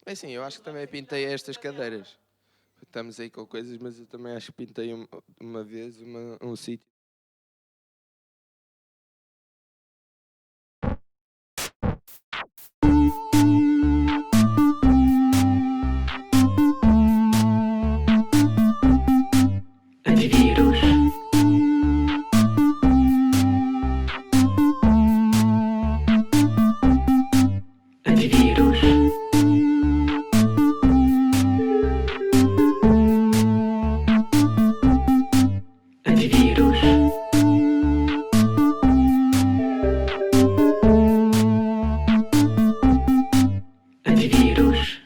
É assim, eu acho que também pintei estas cadeiras. Estamos aí com coisas, mas eu também acho que pintei uma vez um sítio. Antivírus. Antivírus. Antivírus. Antivírus.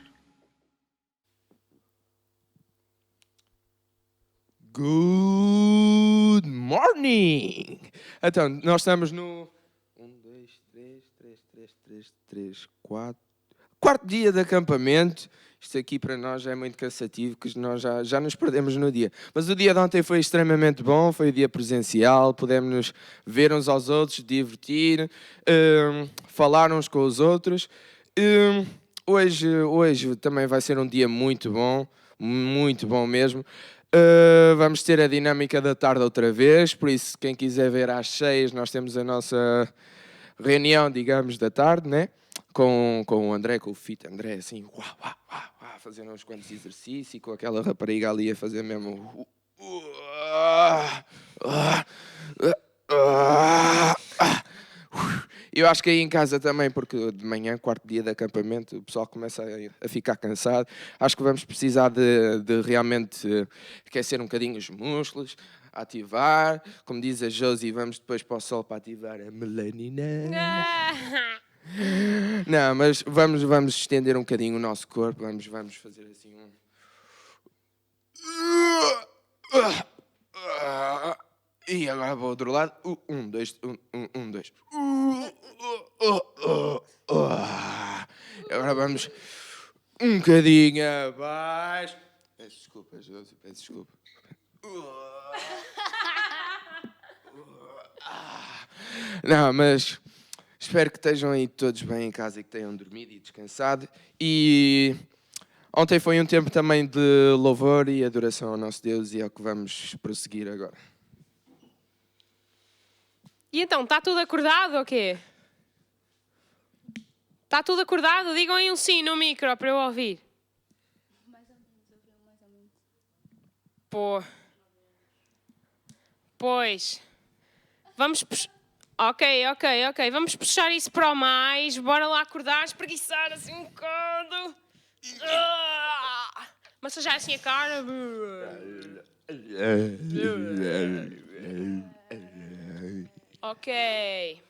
Good morning! Então, nós estamos no 4. Quarto dia de acampamento. Isto aqui para nós já é muito cansativo, porque nós já nos perdemos no dia. Mas o dia de ontem foi extremamente bom, foi o dia presencial, pudemos nos ver uns aos outros, divertir, falar uns com os outros. Hoje também vai ser um dia muito bom mesmo. Vamos ter a dinâmica da tarde outra vez, por isso quem quiser ver às 6 nós temos a nossa reunião, digamos, da tarde, né? Com o André, com o Fit André, assim, fazendo uns quantos exercícios, e com aquela rapariga ali a fazer mesmo... Eu acho que aí em casa também, porque de manhã, quarto dia de acampamento, o pessoal começa a ficar cansado. Acho que vamos precisar de realmente aquecer um bocadinho os músculos, ativar. Como diz a Josie, vamos depois para o sol para ativar a melanina. Não, mas vamos estender um bocadinho o nosso corpo. Vamos fazer assim um... E agora para o outro lado. 1, 2, 1, 2. Agora vamos um bocadinho abaixo. Peço desculpa, Josi, peço desculpa. Não, mas espero que estejam aí todos bem em casa e que tenham dormido e descansado. E ontem foi um tempo também de louvor e adoração ao nosso Deus, e é o que vamos prosseguir agora. E então, está tudo acordado ou quê? Está tudo acordado? Digam aí um sim no micro para eu ouvir. Mais ou menos. Pô. Pois. Vamos... Ok. Vamos puxar isso para o mais. Bora lá acordar, espreguiçar assim um bocado. Massajar assim a cara. Ok.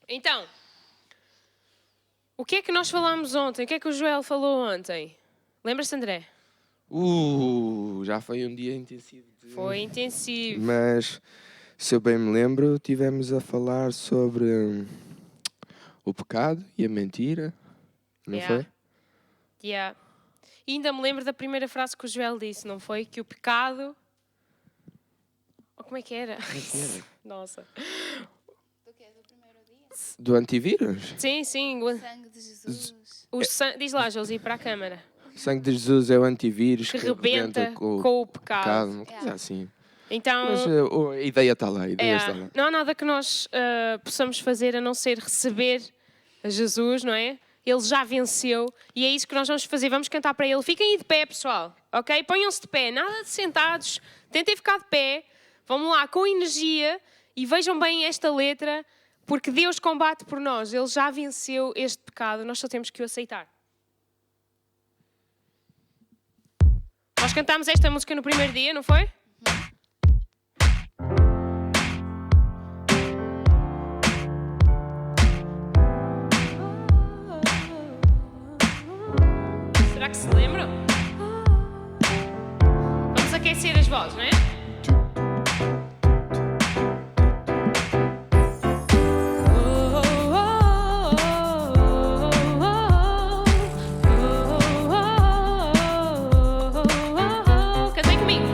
Então, o que é que nós falámos ontem? O que é que o Joel falou ontem? Lembra-se, André? Já foi um dia intensivo. Foi intensivo. Mas, se eu bem me lembro, tivemos a falar sobre o pecado e a mentira, não foi? Yeah. E ainda me lembro da primeira frase que o Joel disse, não foi? Que o pecado... Como é que era? Nossa. Do quê? Do primeiro dia? Do antivírus? Sim. O sangue de Jesus. Diz lá, Josi, para a câmara. O sangue de Jesus é o antivírus Que rebenta com o pecado. Uma coisa assim. Então, Mas a ideia está lá, está lá. não há nada que nós possamos fazer a não ser receber a Jesus, não é? Ele já venceu e é isso que nós vamos fazer. Vamos cantar para ele. Fiquem aí de pé, pessoal. Ok? Ponham-se de pé. Nada de sentados. Tentem ficar de pé. Vamos lá, com energia. E vejam bem esta letra. Porque Deus combate por nós. Ele já venceu este pecado. Nós só temos que o aceitar. Nós cantámos esta música no primeiro dia, não foi? Será que se lembram? Vamos aquecer as vozes, não é? Cantem comigo.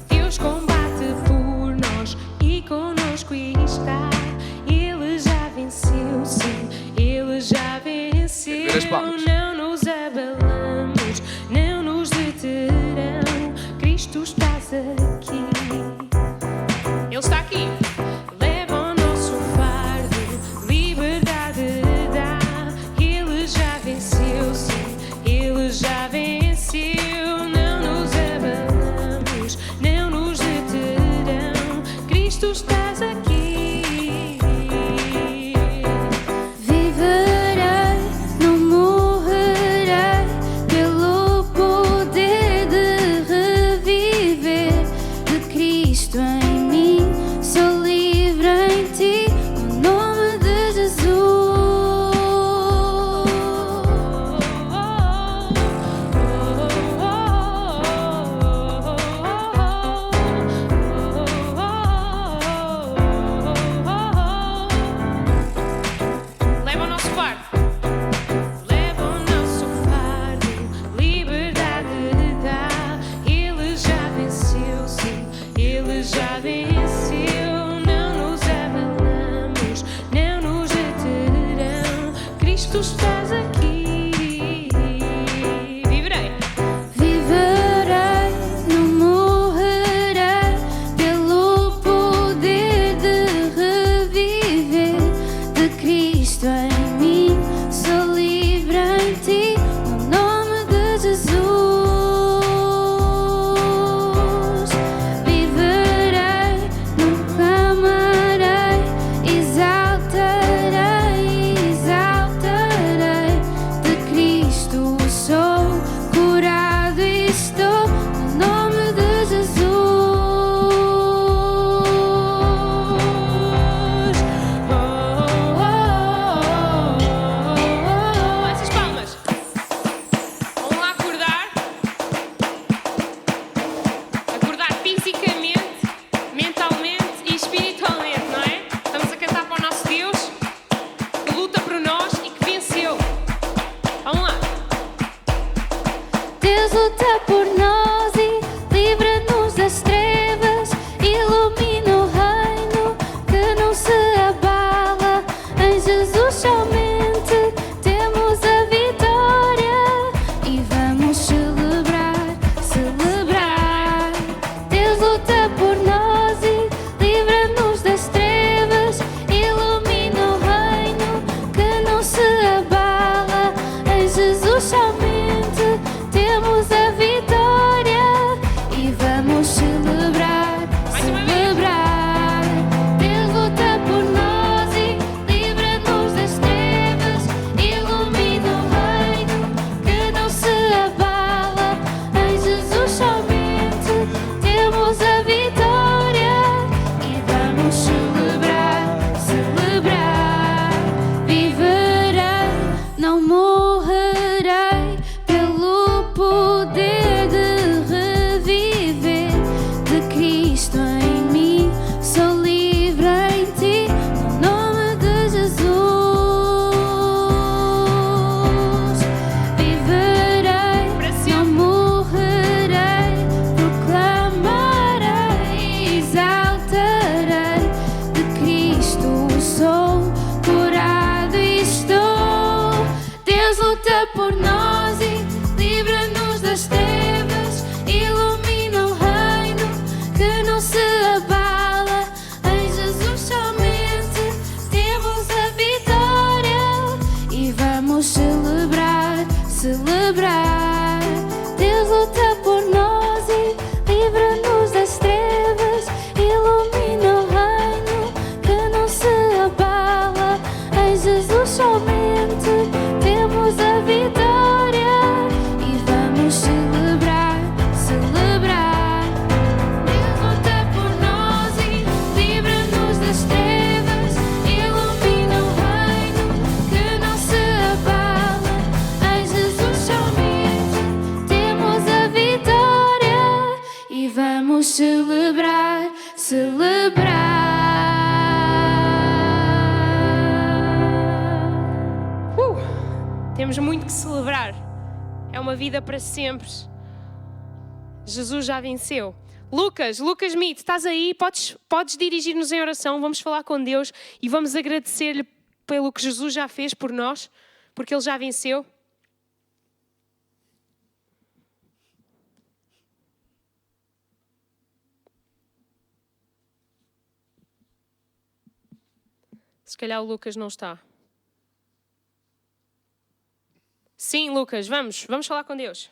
Deus combate por nós. estás aqui. Ele está aqui. Leva o nosso fardo, liberdade dá. Ele já venceu, sim, ele já venceu. Não nos abalamos, não nos deterão. Cristo estás aqui. Viverei, não morrerei, pelo poder de reviver de Cristo em mim. Sou livre em ti, no nome de Jesus. Leva o nosso fardo. Leva o nosso fardo, liberdade dá. Ele já venceu, sim, ele já venceu. Não nos abalamos, não nos deterão. Cristo estás aqui. Viverei. Viverei, não morrerei, pelo poder de reviver de Cristo em mim. Sou livre em ti, no nome de Jesus. Viverei, não clamarei, exaltarei, exaltarei. De Cristo sou curado e estou, no nome de Jesus. Essas palmas. Vamos lá acordar. Acordar fisicamente, mentalmente e espiritualmente, não é? Estamos a cantar para o nosso Deus que luta por nós e que venceu. Vamos lá. Deus luta por nós e livra-nos das trevas, ilumina o reino que não se abala. Em Jesus somente temos a vitória e vamos celebrar, celebrar. Deus luta por nós e livra-nos das trevas, ilumina o reino que não se abala. Em Jesus somente temos a vitória e vamos celebrar, Mais uma vez. celebrar. Deus luta por nós e livra-nos das trevas, ilumina o reino que não se abala. Em Jesus somente temos a vitória e vamos celebrar, celebrar. Viverei, não morrerei, pelo poder de reviver de Cristo em mim. Sou livre em ti, no nome de Jesus. Viverei, não morrerei, proclamarei, exaltarei. De Cristo sou curado e estou. Deus luta por nós e livra-nos das trevas, ilumina o reino que não se abala. Em Jesus somente temos a vitória e vamos celebrar, celebrar. Deus luta por nós e livra-nos das trevas, ilumina o reino que não se abala. Em Jesus somente temos a vitória e vamos celebrar, celebrar. Deus luta por nós e livra-nos das trevas, ilumina o reino que não se abala. Em Jesus somente temos a vitória e vamos celebrar, celebrar. Temos muito que celebrar. É uma vida para sempre. Jesus já venceu. Lucas Mito, estás aí? Podes dirigir-nos em oração. Vamos falar com Deus e vamos agradecer-lhe pelo que Jesus já fez por nós, porque Ele já venceu. Se calhar o Lucas não está. Sim, Lucas, vamos falar com Deus.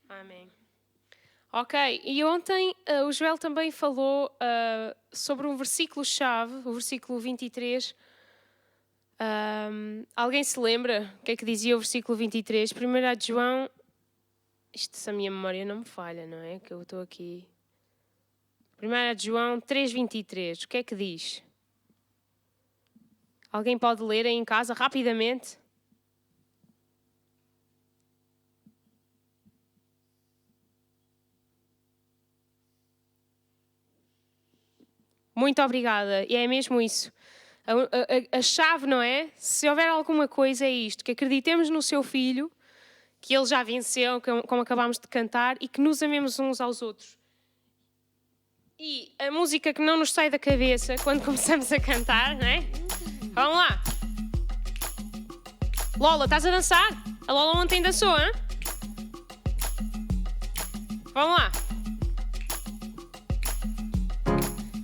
Amém. Ok, e ontem o Joel também falou sobre um versículo-chave, o versículo 23. Alguém se lembra o que é que dizia o versículo 23? 1 de João, se a minha memória não me falha, não é? Que eu estou aqui. 1 de João 3,23, o que é que diz? Alguém pode ler aí em casa rapidamente? Muito obrigada. E é mesmo isso. A chave, não é? Se houver alguma coisa, é isto. Que acreditemos no seu Filho, que Ele já venceu, como acabámos de cantar, e que nos amemos uns aos outros. E a música que não nos sai da cabeça quando começamos a cantar, não é? Vamos lá. Lola, estás a dançar? A Lola ontem dançou, hein? Vamos lá.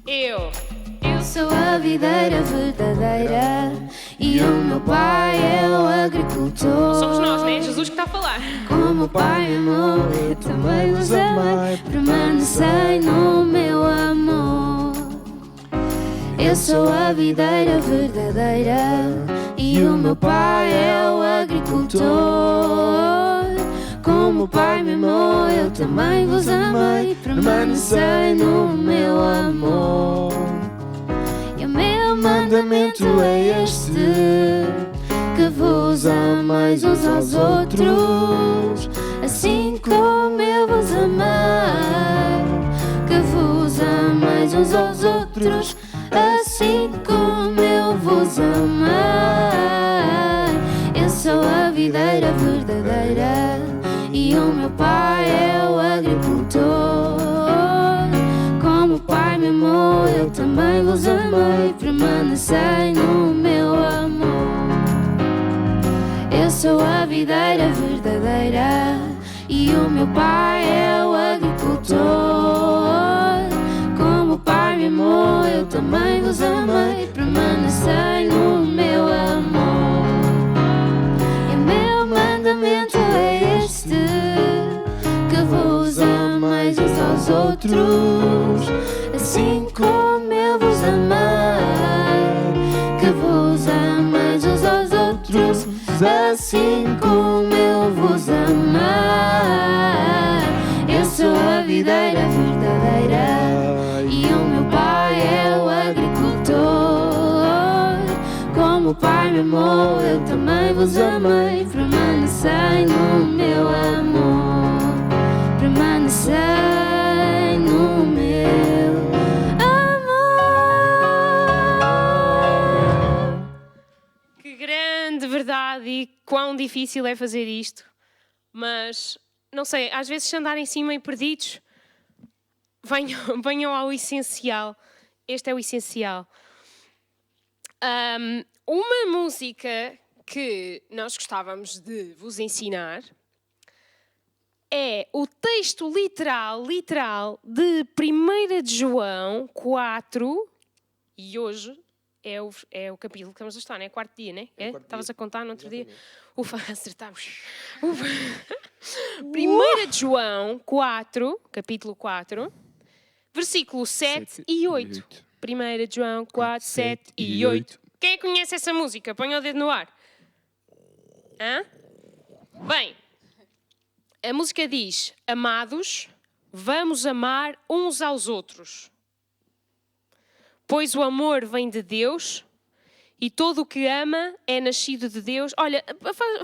Eu sou a videira verdadeira e o meu pai é o agricultor. Somos nós, não é? Jesus que está a falar. Como o Pai me amou, eu também vos amei, permanecei no meu amor. Eu sou a videira verdadeira e o meu pai é o agricultor. Como o Pai me amou, eu também vos amei, permanecei no meu amor. E o meu mandamento é este, que vos ameis uns aos outros, assim como eu vos amei. Que vos ameis uns aos outros, assim como eu vos amei. Eu sou a videira verdadeira e o meu pai é o agricultor. Como o Pai me amou, eu também vos amei, permanecei no meu amor. Eu sou a videira verdadeira e o meu pai é o agricultor. Como o Pai me amou, eu também vos amei, permanecei no meu amor. E o meu mandamento é este, que vos ameis uns aos outros, assim como eu vos amei. Que vos ameis uns aos outros, assim como eu vos amei. Eu sou a videira verdadeira e o meu pai é o agricultor. Como o Pai me amou, eu também vos amei, permanecei no meu amor. Permanecei no meu amor. Que grande verdade e quão difícil é fazer isto. Mas, não sei, às vezes se andarem assim meio perdidos, venham ao essencial. Este é o essencial. Uma música que nós gostávamos de vos ensinar é o texto literal de 1 de João 4, e hoje é o capítulo que estamos a estar, não é? Quarto dia, não é? Estavas a contar no outro dia? Ufa, acertámos. 1 de João 4, capítulo 4, versículo 7 e 8. 1 de João 4, 7 e 8. Quem é que conhece essa música? Põe o dedo no ar. Hã? Bem, a música diz: amados, vamos amar uns aos outros, pois o amor vem de Deus e todo o que ama é nascido de Deus. Olha,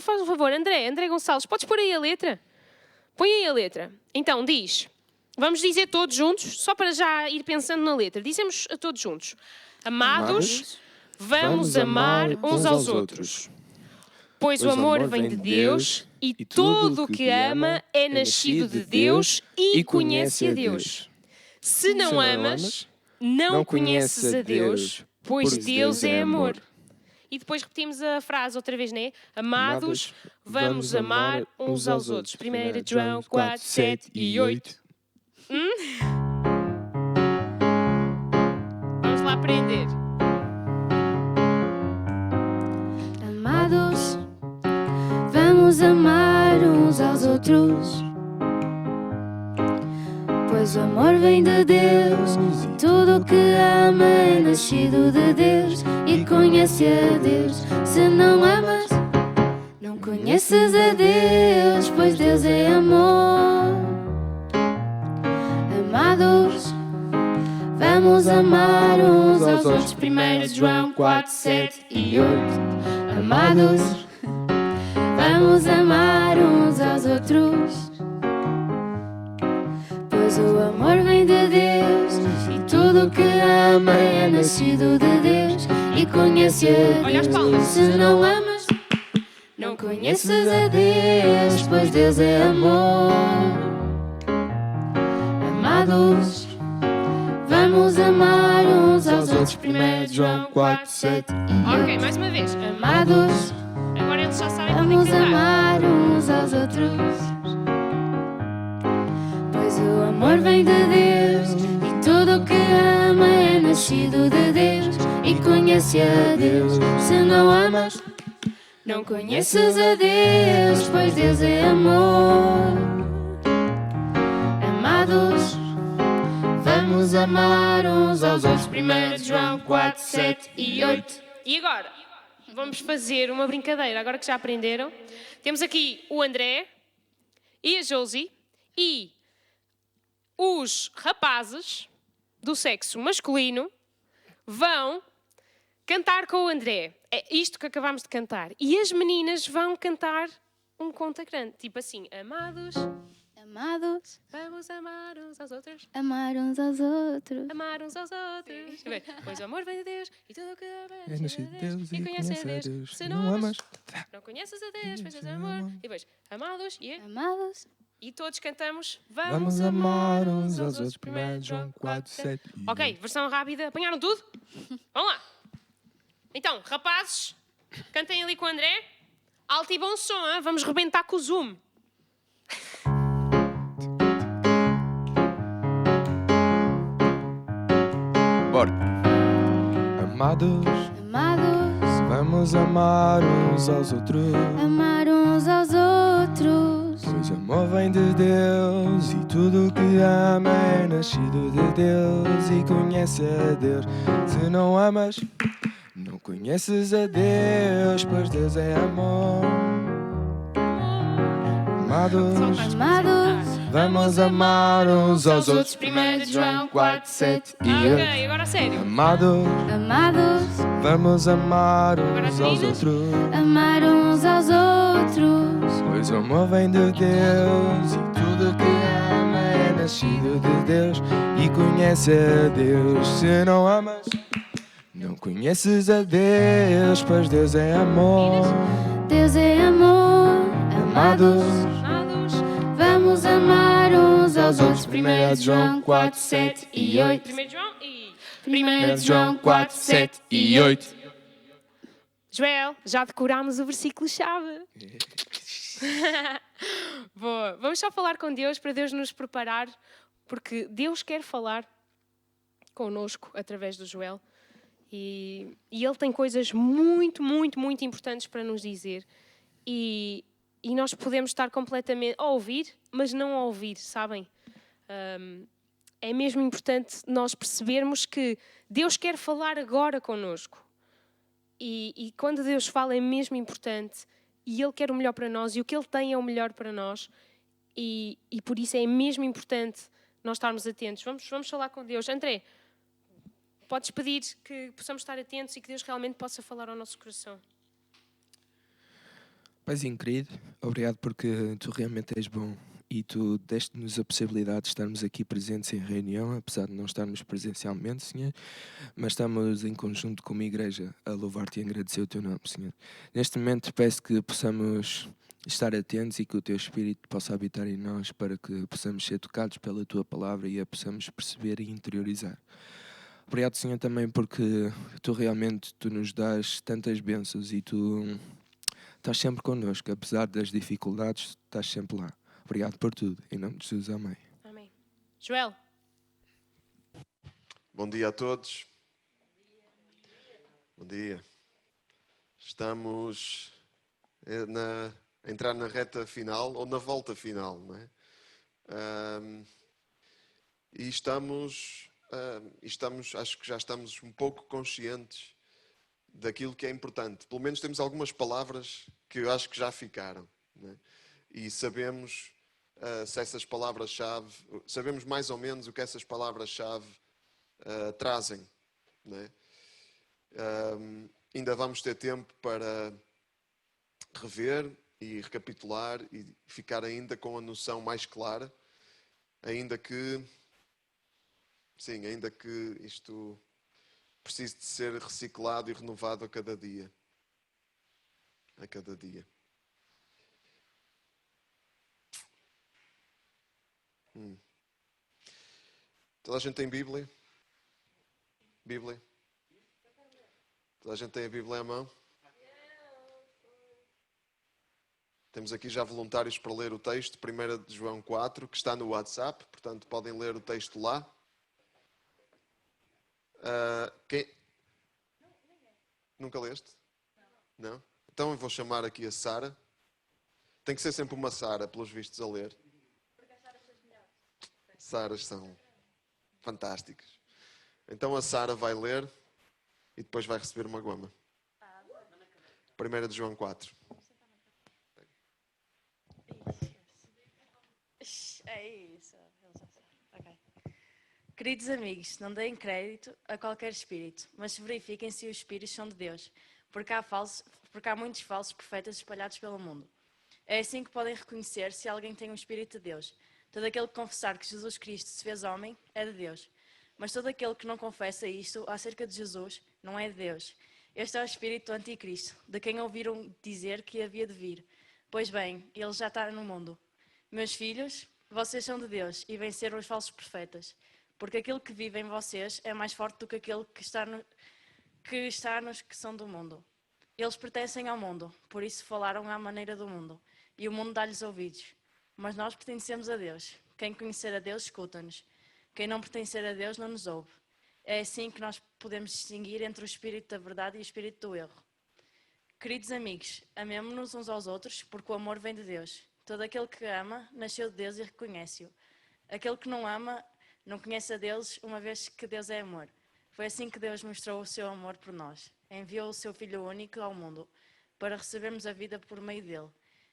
faz um favor, André Gonçalves, podes pôr aí a letra? Põe aí a letra. Então diz, vamos dizer todos juntos, só para já ir pensando na letra. Dizemos todos juntos: amados, vamos amar uns aos outros, Pois o amor vem de Deus e todo o que ama é nascido de Deus e conhece a Deus. Se não amas, não conheces a Deus, pois Deus é amor. E depois repetimos a frase outra vez, né? Amados, vamos amar uns aos outros. 1 João 4, 7 e 8. Vamos lá aprender. Amados, vamos amar uns aos outros, pois o amor vem de Deus. Tudo o que ama é nascido de Deus e conhece a Deus. Se não amas, não conheces a Deus, pois Deus é amor. Amados, vamos amar uns aos outros. 1 João 4, 7 e 8. Amados, vamos amar uns aos outros, pois o amor vem de Deus e tudo o que ama é nascido de Deus e conhece a Olha as Deus. palmas. Se não amas, não conheces a Deus, pois Deus é amor. Amados, vamos amar uns aos outros. 1 João 4, 7 e 8. Ok, mais uma vez. Amados, Agora eles já sabem onde é vamos que cantar. amar uns aos outros, pois o amor vem de Deus e tudo o que ama é nascido de Deus e conhece a Deus. Se não amas, não conheces a Deus, pois Deus é amor. Amados, vamos amar uns aos outros. 1 João 4, 7 e 8. E agora, vamos fazer uma brincadeira, agora que já aprenderam. Temos aqui o André e a Josie e os rapazes do sexo masculino vão cantar com o André. É isto que acabámos de cantar. E as meninas vão cantar um conta grande. Tipo assim, amados, Amados, vamos amar uns aos outros. amar uns aos outros. Amar uns aos outros. Pois o amor vem de Deus e tudo o que ama É nascido de Deus e conhece conhece a Deus. Se não amas, não conheces a Deus, pois és amor. E depois, amados Amados, e todos cantamos Vamos amar uns aos outros. 1 João 4, 7 e 8. Ok, versão rápida. Apanharam tudo? Vamos lá. Então, rapazes, cantem ali com o André. Alto e bom som, hein? Vamos rebentar com o Zoom. Bora. Amados, amados, vamos amar uns aos outros, amar uns aos outros, pois o amor vem de Deus e tudo o que ama é nascido de Deus e conhece a Deus. Se não amas, não conheces a Deus, pois Deus é amor. Amados, amados, vamos amar uns aos outros. 1 João 4, 7 e 8. Ok, agora a sério. Amados, amados, vamos amar Agora uns as aos meninas. outros, amar uns aos outros, pois o amor vem de Deus e tudo que ama é nascido de Deus e conhece a Deus. Se não amas, não conheces a Deus, pois Deus é amor. Deus é amor. Amados, Amados. vamos amar uns aos outros. 1 João 4, 7 e 8. 1 João e... 1 João 4, 7 e 8. Joel, já decorámos o versículo-chave. Boa. Vamos só falar com Deus para Deus nos preparar, porque Deus quer falar connosco através do Joel. E Ele tem coisas muito, muito, muito importantes para nos dizer. E nós podemos estar completamente a ouvir, mas não a ouvir, sabem? É mesmo importante nós percebermos que Deus quer falar agora connosco. E quando Deus fala é mesmo importante. E Ele quer o melhor para nós. E o que Ele tem é o melhor para nós. E por isso é mesmo importante nós estarmos atentos. Vamos falar com Deus. André, podes pedir que possamos estar atentos e que Deus realmente possa falar ao nosso coração. Paizinho querido, obrigado porque tu realmente és bom e Tu deste-nos a possibilidade de estarmos aqui presentes em reunião, apesar de não estarmos presencialmente, Senhor, mas estamos em conjunto como igreja a louvar-Te e agradecer o Teu nome, Senhor. Neste momento peço que possamos estar atentos e que o Teu Espírito possa habitar em nós para que possamos ser tocados pela Tua palavra e a possamos perceber e interiorizar. Obrigado, Senhor, também porque Tu nos dás tantas bênçãos e Tu estás sempre connosco, apesar das dificuldades, estás sempre lá. Obrigado por tudo. Em nome de Jesus, amém. Amém. Joel. Bom dia a todos. Bom dia. Estamos a entrar na reta final, ou na volta final, não é? E estamos, acho que já estamos um pouco conscientes daquilo que é importante. Pelo menos temos algumas palavras que eu acho que já ficaram, não é? E sabemos se essas palavras-chave, sabemos mais ou menos o que essas palavras-chave trazem, não é? Ainda vamos ter tempo para rever e recapitular e ficar ainda com a noção mais clara, ainda que isto precise de ser reciclado e renovado a cada dia. A cada dia. Toda a gente tem Bíblia? Bíblia? Toda a gente tem a Bíblia à mão? Temos aqui já voluntários para ler o texto, 1 de João 4, que está no WhatsApp, portanto podem ler o texto lá. Quem? Nunca leste? Não? Então eu vou chamar aqui a Sara. Tem que ser sempre uma Sara, pelos vistos, a ler. Saras são fantásticas. Então a Sara vai ler e depois vai receber uma goma. 1 de João 4. É isso. Okay. Queridos amigos, não deem crédito a qualquer espírito, mas verifiquem se os espíritos são de Deus, porque há muitos falsos profetas espalhados pelo mundo. É assim que podem reconhecer se alguém tem um espírito de Deus. Todo aquele que confessar que Jesus Cristo se fez homem é de Deus. Mas todo aquele que não confessa isto acerca de Jesus não é de Deus. Este é o espírito do anticristo, de quem ouviram dizer que havia de vir. Pois bem, ele já está no mundo. Meus filhos, vocês são de Deus e venceram os falsos profetas, porque aquele que vive em vocês é mais forte do que aquele que está nos que são do mundo. Eles pertencem ao mundo, por isso falaram à maneira do mundo, e o mundo dá-lhes ouvidos. Mas nós pertencemos a Deus. Quem conhecer a Deus, escuta-nos. Quem não pertencer a Deus, não nos ouve. É assim que nós podemos distinguir entre o espírito da verdade e o espírito do erro. Queridos amigos, amemo-nos uns aos outros, porque o amor vem de Deus. Todo aquele que ama, nasceu de Deus e reconhece-o. Aquele que não ama, não conhece a Deus, uma vez que Deus é amor. Foi assim que Deus mostrou o seu amor por nós. Enviou o seu Filho único ao mundo, para recebermos a vida por meio dele.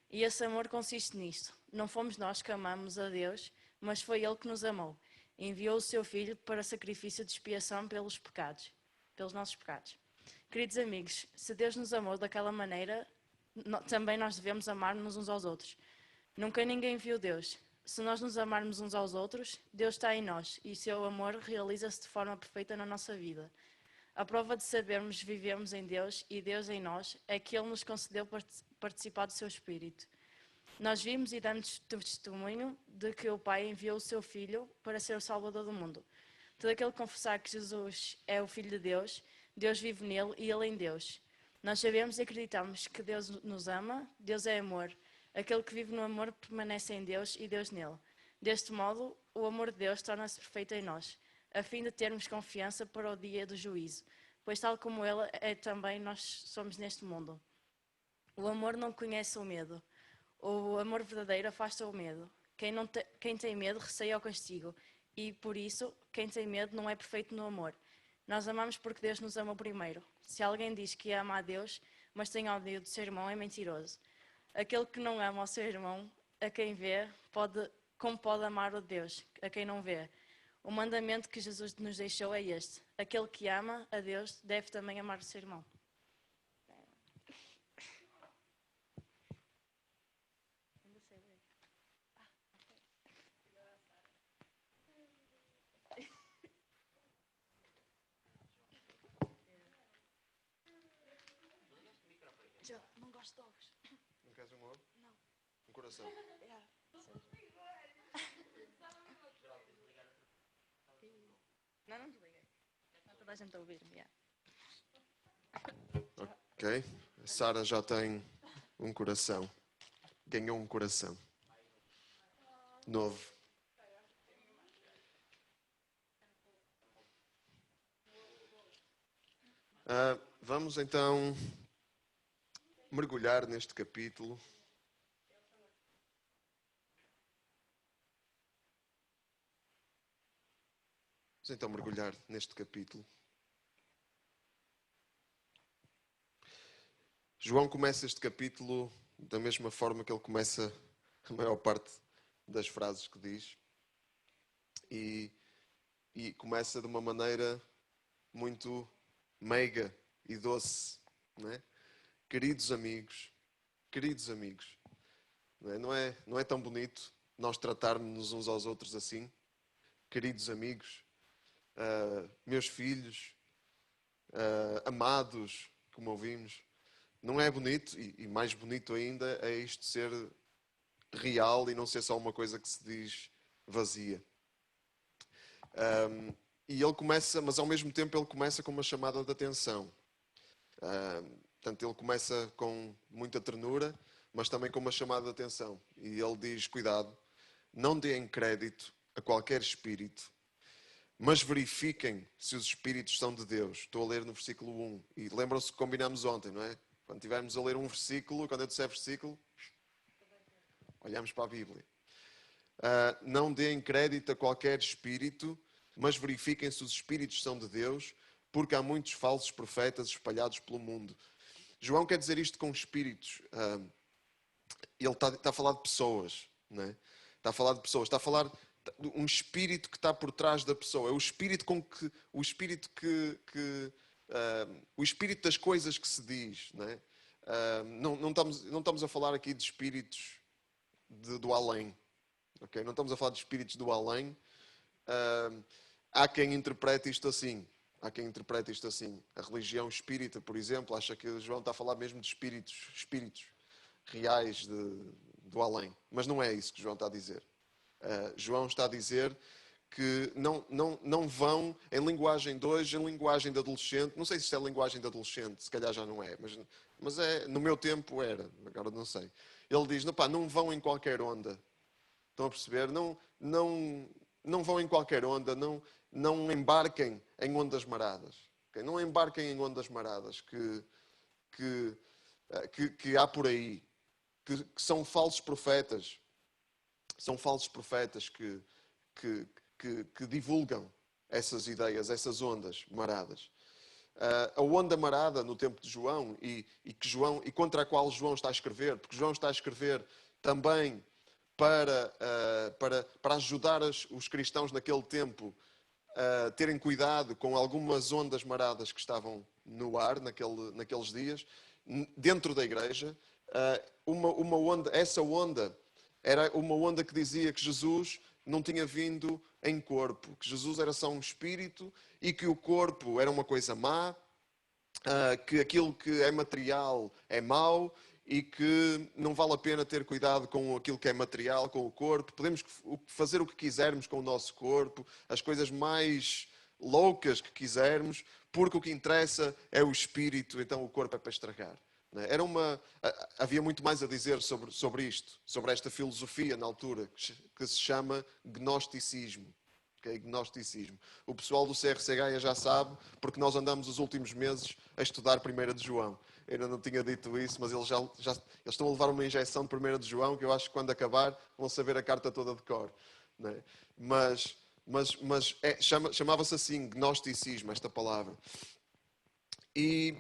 E esse amor consiste nisto. Não fomos nós que amamos a Deus, mas foi Ele que nos amou. Enviou o seu Filho para sacrifício de expiação pelos nossos pecados. Queridos amigos, se Deus nos amou daquela maneira, também nós devemos amar-nos uns aos outros. Nunca ninguém viu Deus. Se nós nos amarmos uns aos outros, Deus está em nós e o seu amor realiza-se de forma perfeita na nossa vida. A prova de sabermos vivemos em Deus e Deus em nós é que Ele nos concedeu participar do seu Espírito. Nós vimos e damos testemunho de que o Pai enviou o seu Filho para ser o Salvador do mundo. Todo aquele que confessar que Jesus é o Filho de Deus, Deus vive nele e ele em Deus. Nós sabemos e acreditamos que Deus nos ama, Deus é amor. Aquele que vive no amor permanece em Deus e Deus nele. Deste modo, o amor de Deus torna-se perfeito em nós, a fim de termos confiança para o dia do juízo, pois tal como Ele é também nós somos neste mundo. O amor não conhece o medo. O amor verdadeiro afasta o medo. Quem tem medo receia o castigo, e por isso, quem tem medo não é perfeito no amor. Nós amamos porque Deus nos amou primeiro. Se alguém diz que ama a Deus, mas tem ódio do seu irmão, é mentiroso. Aquele que não ama o seu irmão, a quem vê, como pode amar o Deus, a quem não vê? O mandamento que Jesus nos deixou é este: aquele que ama a Deus deve também amar o seu irmão. Não gosto de ovos. Não queres um ovo? Não. Um coração. Não desliguei. Está toda a gente a ouvir-me. Yeah. Ok. A Sara já tem um coração. Ganhou um coração. Novo. Vamos então mergulhar neste capítulo. Vamos então mergulhar neste capítulo. João começa este capítulo da mesma forma que ele começa a maior parte das frases que diz. E começa de uma maneira muito meiga e doce, não é? Queridos amigos, não é tão bonito nós tratarmos uns aos outros assim? Queridos amigos, meus filhos, amados, como ouvimos. Não é bonito, e mais bonito ainda, é isto ser real e não ser só uma coisa que se diz vazia. E ele começa, mas ao mesmo tempo ele começa com uma chamada de atenção. Portanto, ele começa com muita ternura, mas também com uma chamada de atenção. E ele diz, cuidado, não deem crédito a qualquer espírito, mas verifiquem se os espíritos são de Deus. Estou a ler no versículo 1. E lembram-se que combinámos ontem, não é? Quando estivermos a ler um versículo, quando eu disser versículo, olhamos para a Bíblia. Não deem crédito a qualquer espírito, mas verifiquem se os espíritos são de Deus, porque há muitos falsos profetas espalhados pelo mundo. João quer dizer isto com espíritos. Ele está a falar de pessoas, não é? Está a falar de pessoas, está a falar de um espírito que está por trás da pessoa. É o espírito o espírito das coisas que se diz, não é? Não estamos a falar aqui de espíritos do além, ok? Não estamos a falar de espíritos do além. Há quem interprete isto assim. A religião espírita, por exemplo, acha que João está a falar mesmo de espíritos reais do além. Mas não é isso que João está a dizer. João está a dizer que não vão em linguagem de hoje, em linguagem de adolescente. Não sei se isto é linguagem de adolescente, se calhar já não é, mas no meu tempo era, agora não sei. Ele diz, não vão em qualquer onda. Estão a perceber? Não vão em qualquer onda, não embarquem em ondas maradas. Okay? Não embarquem em ondas maradas que há por aí, que são falsos profetas. São falsos profetas que divulgam essas ideias, essas ondas maradas. A onda marada no tempo de João e contra a qual João está a escrever, porque João está a escrever também para ajudar os cristãos naquele tempo a terem cuidado com algumas ondas maradas que estavam no ar naqueles dias, dentro da igreja. Essa onda era uma onda que dizia que Jesus não tinha vindo em corpo, que Jesus era só um espírito e que o corpo era uma coisa má, que aquilo que é material é mau e que não vale a pena ter cuidado com aquilo que é material, com o corpo. Podemos fazer o que quisermos com o nosso corpo, as coisas mais loucas que quisermos, porque o que interessa é o espírito, então o corpo é para estragar. Havia muito mais a dizer sobre isto, sobre esta filosofia na altura, que se chama gnosticismo. Okay? Gnosticismo. O pessoal do CRC Gaia já sabe, porque nós andamos os últimos meses a estudar 1 de João. Eu ainda não tinha dito isso, mas eles estão a levar uma injeção de 1 de João, que eu acho que quando acabar vão saber a carta toda de cor. Não é? Mas chamava-se assim, gnosticismo, esta palavra. E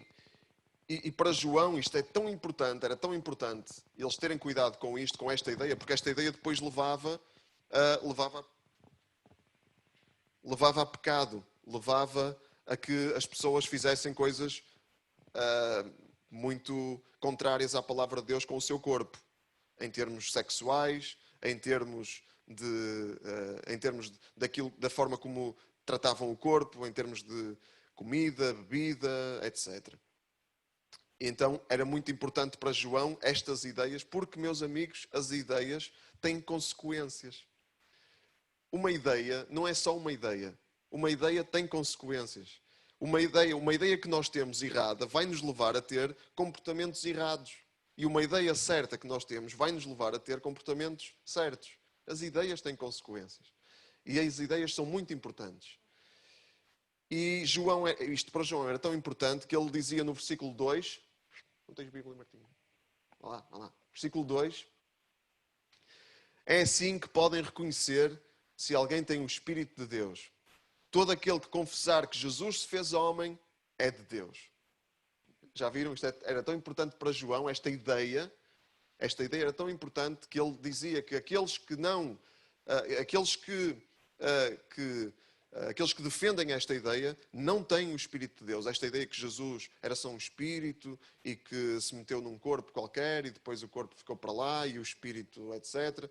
para João isto é tão importante, era tão importante eles terem cuidado com isto, com esta ideia, porque esta ideia depois levava a pecado, levava a que as pessoas fizessem coisas muito contrárias à palavra de Deus com o seu corpo, em termos sexuais, em termos da forma como tratavam o corpo, em termos de comida, bebida, etc. Então era muito importante para João estas ideias, porque, meus amigos, as ideias têm consequências. Uma ideia não é só uma ideia. Uma ideia tem consequências. Uma ideia que nós temos errada vai nos levar a ter comportamentos errados. E uma ideia certa que nós temos vai nos levar a ter comportamentos certos. As ideias têm consequências. E as ideias são muito importantes. E isto para João era tão importante que ele dizia no versículo 2... Não tens Bíblia, Martinho? Vá lá. Versículo 2. É assim que podem reconhecer se alguém tem o Espírito de Deus. Todo aquele que confessar que Jesus se fez homem é de Deus. Já viram? Isto era tão importante para João, esta ideia era tão importante que ele dizia que aqueles que defendem esta ideia não têm o Espírito de Deus. Esta ideia que Jesus era só um Espírito e que se meteu num corpo qualquer e depois o corpo ficou para lá e o Espírito, etc.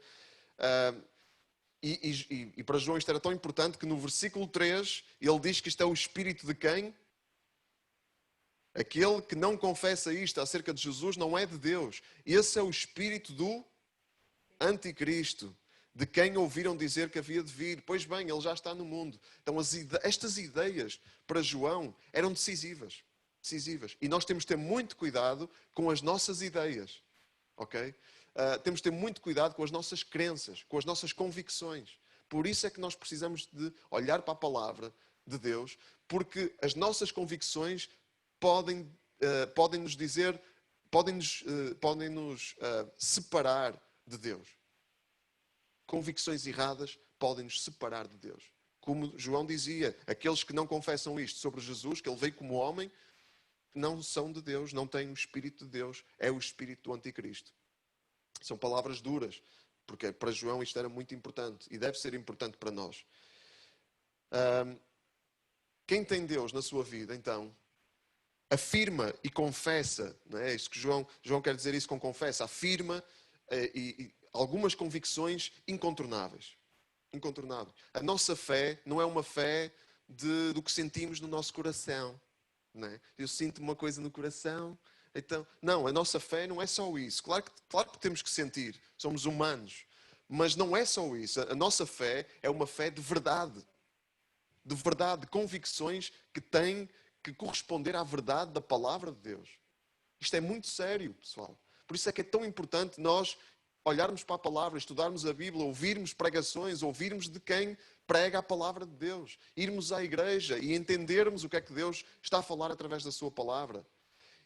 E para João isto era tão importante que no versículo 3 ele diz que isto é o Espírito de quem? Aquele que não confessa isto acerca de Jesus não é de Deus. Esse é o Espírito do Anticristo, de quem ouviram dizer que havia de vir. Pois bem, ele já está no mundo. Então estas ideias para João eram decisivas. E nós temos de ter muito cuidado com as nossas ideias. Ok? Temos de ter muito cuidado com as nossas crenças, com as nossas convicções. Por isso é que nós precisamos de olhar para a palavra de Deus, porque as nossas convicções podem nos separar de Deus. Convicções erradas podem nos separar de Deus. Como João dizia, aqueles que não confessam isto sobre Jesus, que ele veio como homem, não são de Deus, não têm o Espírito de Deus, é o Espírito do Anticristo. São palavras duras, porque para João isto era muito importante e deve ser importante para nós. Quem tem Deus na sua vida, então, afirma e confessa, não é isso que João quer dizer isso com confessa, afirma e algumas convicções incontornáveis. A nossa fé não é uma fé do que sentimos no nosso coração. Não é? Eu sinto uma coisa no coração, então... Não, a nossa fé não é só isso. Claro que temos que sentir, somos humanos. Mas não é só isso. A nossa fé é uma fé de verdade. De verdade, de convicções que têm que corresponder à verdade da palavra de Deus. Isto é muito sério, pessoal. Por isso é que é tão importante nós olharmos para a palavra, estudarmos a Bíblia, ouvirmos pregações, ouvirmos de quem prega a palavra de Deus. Irmos à igreja e entendermos o que é que Deus está a falar através da sua palavra.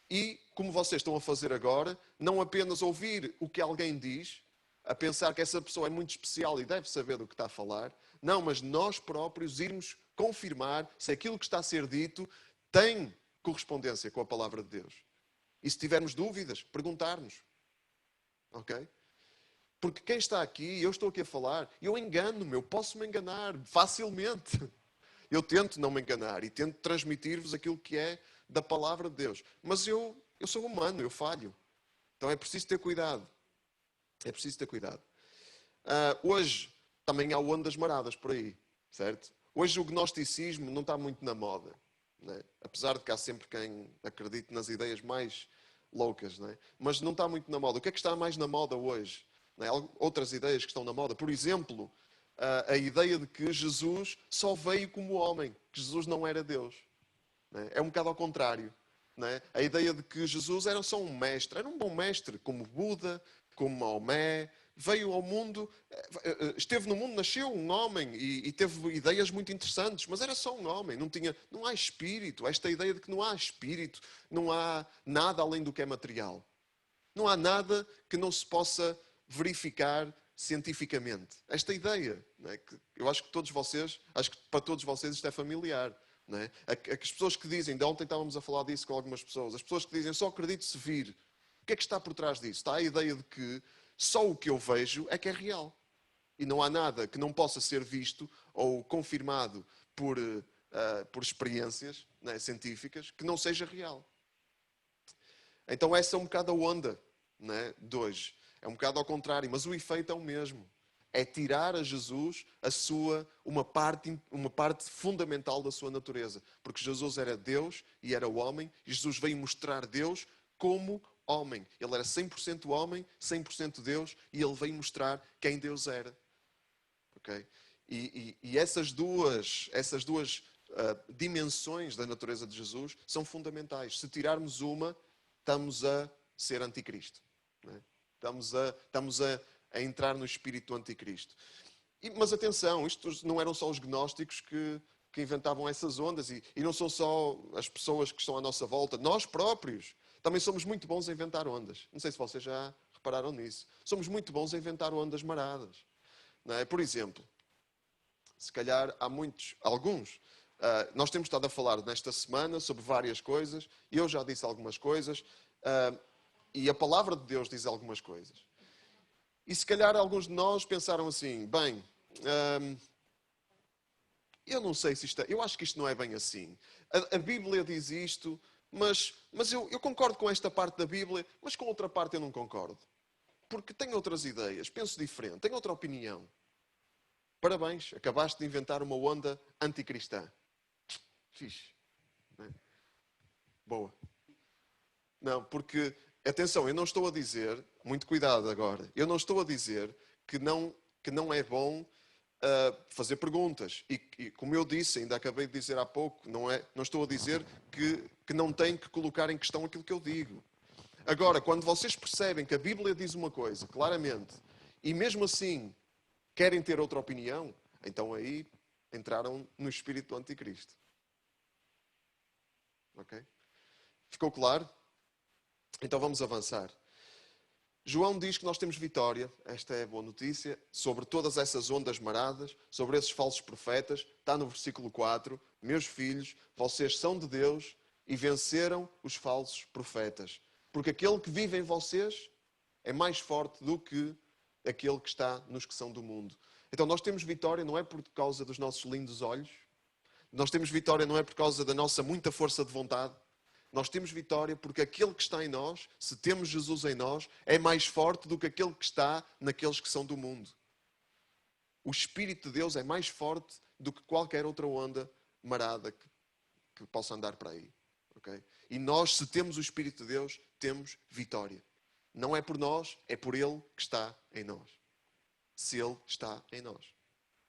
E, como vocês estão a fazer agora, não apenas ouvir o que alguém diz, a pensar que essa pessoa é muito especial e deve saber do que está a falar. Não, mas nós próprios irmos confirmar se aquilo que está a ser dito tem correspondência com a palavra de Deus. E se tivermos dúvidas, perguntar-nos. Ok? Porque quem está aqui, eu estou aqui a falar, eu engano-me, eu posso me enganar facilmente. Eu tento não me enganar e tento transmitir-vos aquilo que é da palavra de Deus. Mas eu sou humano, eu falho. Então é preciso ter cuidado. Hoje também há o ano das maradas por aí, certo? Hoje o gnosticismo não está muito na moda, né? Apesar de que há sempre quem acredite nas ideias mais loucas, né? Mas não está muito na moda. O que é que está mais na moda hoje? Né? Outras ideias que estão na moda. Por exemplo, a ideia de que Jesus só veio como homem, que Jesus não era Deus. Né? É um bocado ao contrário. Né? A ideia de que Jesus era só um mestre, era um bom mestre, como Buda, como Maomé, veio ao mundo, esteve no mundo, nasceu um homem e teve ideias muito interessantes, mas era só um homem, não há espírito. Esta ideia de que não há espírito, não há nada além do que é material. Não há nada que não se possa verificar cientificamente. Esta ideia, não é? Que eu acho que para todos vocês isto é familiar. Não é? As pessoas que dizem, de ontem estávamos a falar disso com algumas pessoas, as pessoas que dizem, só acredito se vir. O que é que está por trás disso? Está a ideia de que só o que eu vejo é que é real. E não há nada que não possa ser visto ou confirmado por experiências, né, científicas que não seja real. Então essa é um bocado a onda, né, de hoje. É um bocado ao contrário, mas o efeito é o mesmo. É tirar a Jesus uma parte fundamental da sua natureza. Porque Jesus era Deus e era o homem, e Jesus veio mostrar Deus como homem. Ele era 100% homem, 100% Deus, e ele veio mostrar quem Deus era. Okay? E essas duas dimensões da natureza de Jesus são fundamentais. Se tirarmos uma, estamos a ser anticristo. Não é? Estamos a entrar no espírito do anticristo. Mas atenção, isto não eram só os gnósticos que inventavam essas ondas, e não são só as pessoas que estão à nossa volta. Nós próprios também somos muito bons a inventar ondas. Não sei se vocês já repararam nisso. Somos muito bons a inventar ondas maradas. Não é? Por exemplo, se calhar há alguns. Nós temos estado a falar nesta semana sobre várias coisas. Eu já disse algumas coisas. E a palavra de Deus diz algumas coisas. E se calhar alguns de nós pensaram assim, bem, eu não sei se isto é, eu acho que isto não é bem assim. A Bíblia diz isto, mas eu concordo com esta parte da Bíblia, mas com outra parte eu não concordo. Porque tenho outras ideias, penso diferente, tenho outra opinião. Parabéns, acabaste de inventar uma onda anticristã. Fixe. Não é? Boa. Não, porque, atenção, eu não estou a dizer, muito cuidado agora, eu não estou a dizer que não é bom fazer perguntas. E como eu disse, ainda acabei de dizer há pouco, não estou a dizer que não tem que colocar em questão aquilo que eu digo. Agora, quando vocês percebem que a Bíblia diz uma coisa, claramente, e mesmo assim querem ter outra opinião, então aí entraram no espírito do anticristo. Ok? Ficou claro? Então vamos avançar. João diz que nós temos vitória, esta é a boa notícia, sobre todas essas ondas maradas, sobre esses falsos profetas. Está no versículo 4. Meus filhos, vocês são de Deus e venceram os falsos profetas. Porque aquele que vive em vocês é mais forte do que aquele que está nos que são do mundo. Então nós temos vitória não é por causa dos nossos lindos olhos. Nós temos vitória não é por causa da nossa muita força de vontade. Nós temos vitória porque aquele que está em nós, se temos Jesus em nós, é mais forte do que aquele que está naqueles que são do mundo. O Espírito de Deus é mais forte do que qualquer outra onda marada que possa andar para aí. Okay? E nós, se temos o Espírito de Deus, temos vitória. Não é por nós, é por Ele que está em nós. Se Ele está em nós.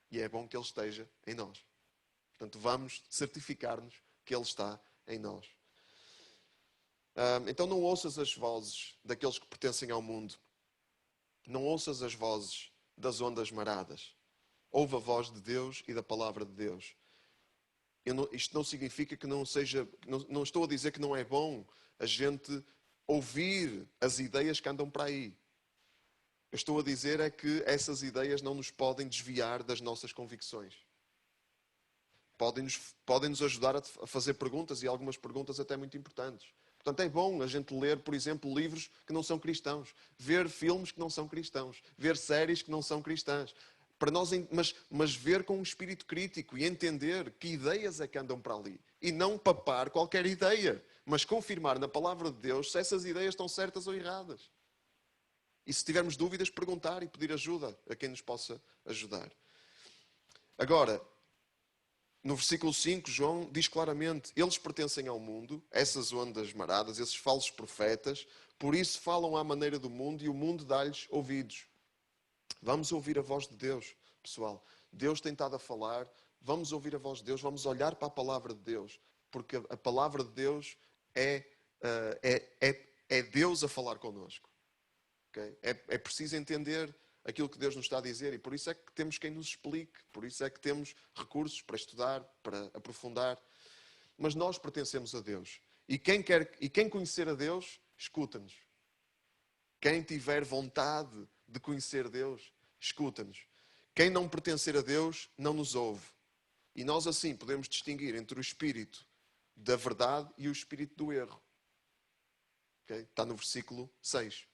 E é bom que Ele esteja em nós. Portanto, vamos certificar-nos que Ele está em nós. Então não ouças as vozes daqueles que pertencem ao mundo. Não ouças as vozes das ondas maradas. Ouve a voz de Deus e da palavra de Deus. Isto não significa que não seja... Não estou a dizer que não é bom a gente ouvir as ideias que andam para aí. Eu estou a dizer é que essas ideias não nos podem desviar das nossas convicções. Podem-nos ajudar a fazer perguntas, e algumas perguntas até muito importantes. Portanto, é bom a gente ler, por exemplo, livros que não são cristãos, ver filmes que não são cristãos, ver séries que não são cristãs, para nós, mas ver com um espírito crítico e entender que ideias é que andam para ali. E não papar qualquer ideia, mas confirmar na palavra de Deus se essas ideias estão certas ou erradas. E se tivermos dúvidas, perguntar e pedir ajuda a quem nos possa ajudar. Agora, no versículo 5, João diz claramente, eles pertencem ao mundo, essas ondas maradas, esses falsos profetas, por isso falam à maneira do mundo e o mundo dá-lhes ouvidos. Vamos ouvir a voz de Deus, pessoal. Deus tem estado a falar, vamos ouvir a voz de Deus, vamos olhar para a palavra de Deus, porque a palavra de Deus é Deus a falar connosco. Okay? É preciso entender aquilo que Deus nos está a dizer, e por isso é que temos quem nos explique, por isso é que temos recursos para estudar, para aprofundar. Mas nós pertencemos a Deus. E quem conhecer a Deus, escuta-nos. Quem tiver vontade de conhecer Deus, escuta-nos. Quem não pertencer a Deus, não nos ouve. E nós assim podemos distinguir entre o espírito da verdade e o espírito do erro. Okay? Está no versículo 6.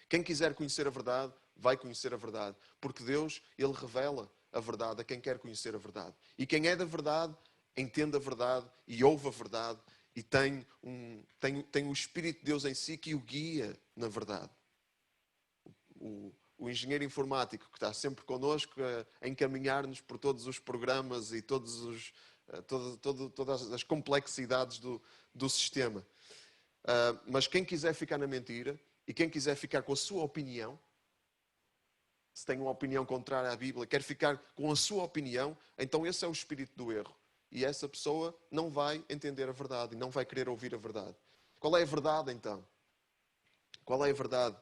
Quem quiser conhecer a verdade, vai conhecer a verdade. Porque Deus, Ele revela a verdade a quem quer conhecer a verdade. E quem é da verdade, entende a verdade e ouve a verdade e tem o Espírito de Deus em si que o guia na verdade. O engenheiro informático que está sempre connosco a encaminhar-nos por todos os programas e todas as complexidades do sistema. Mas quem quiser ficar na mentira e quem quiser ficar com a sua opinião, se tem uma opinião contrária à Bíblia, quer ficar com a sua opinião, então esse é o espírito do erro. E essa pessoa não vai entender a verdade e não vai querer ouvir a verdade. Qual é a verdade, então? Qual é a verdade?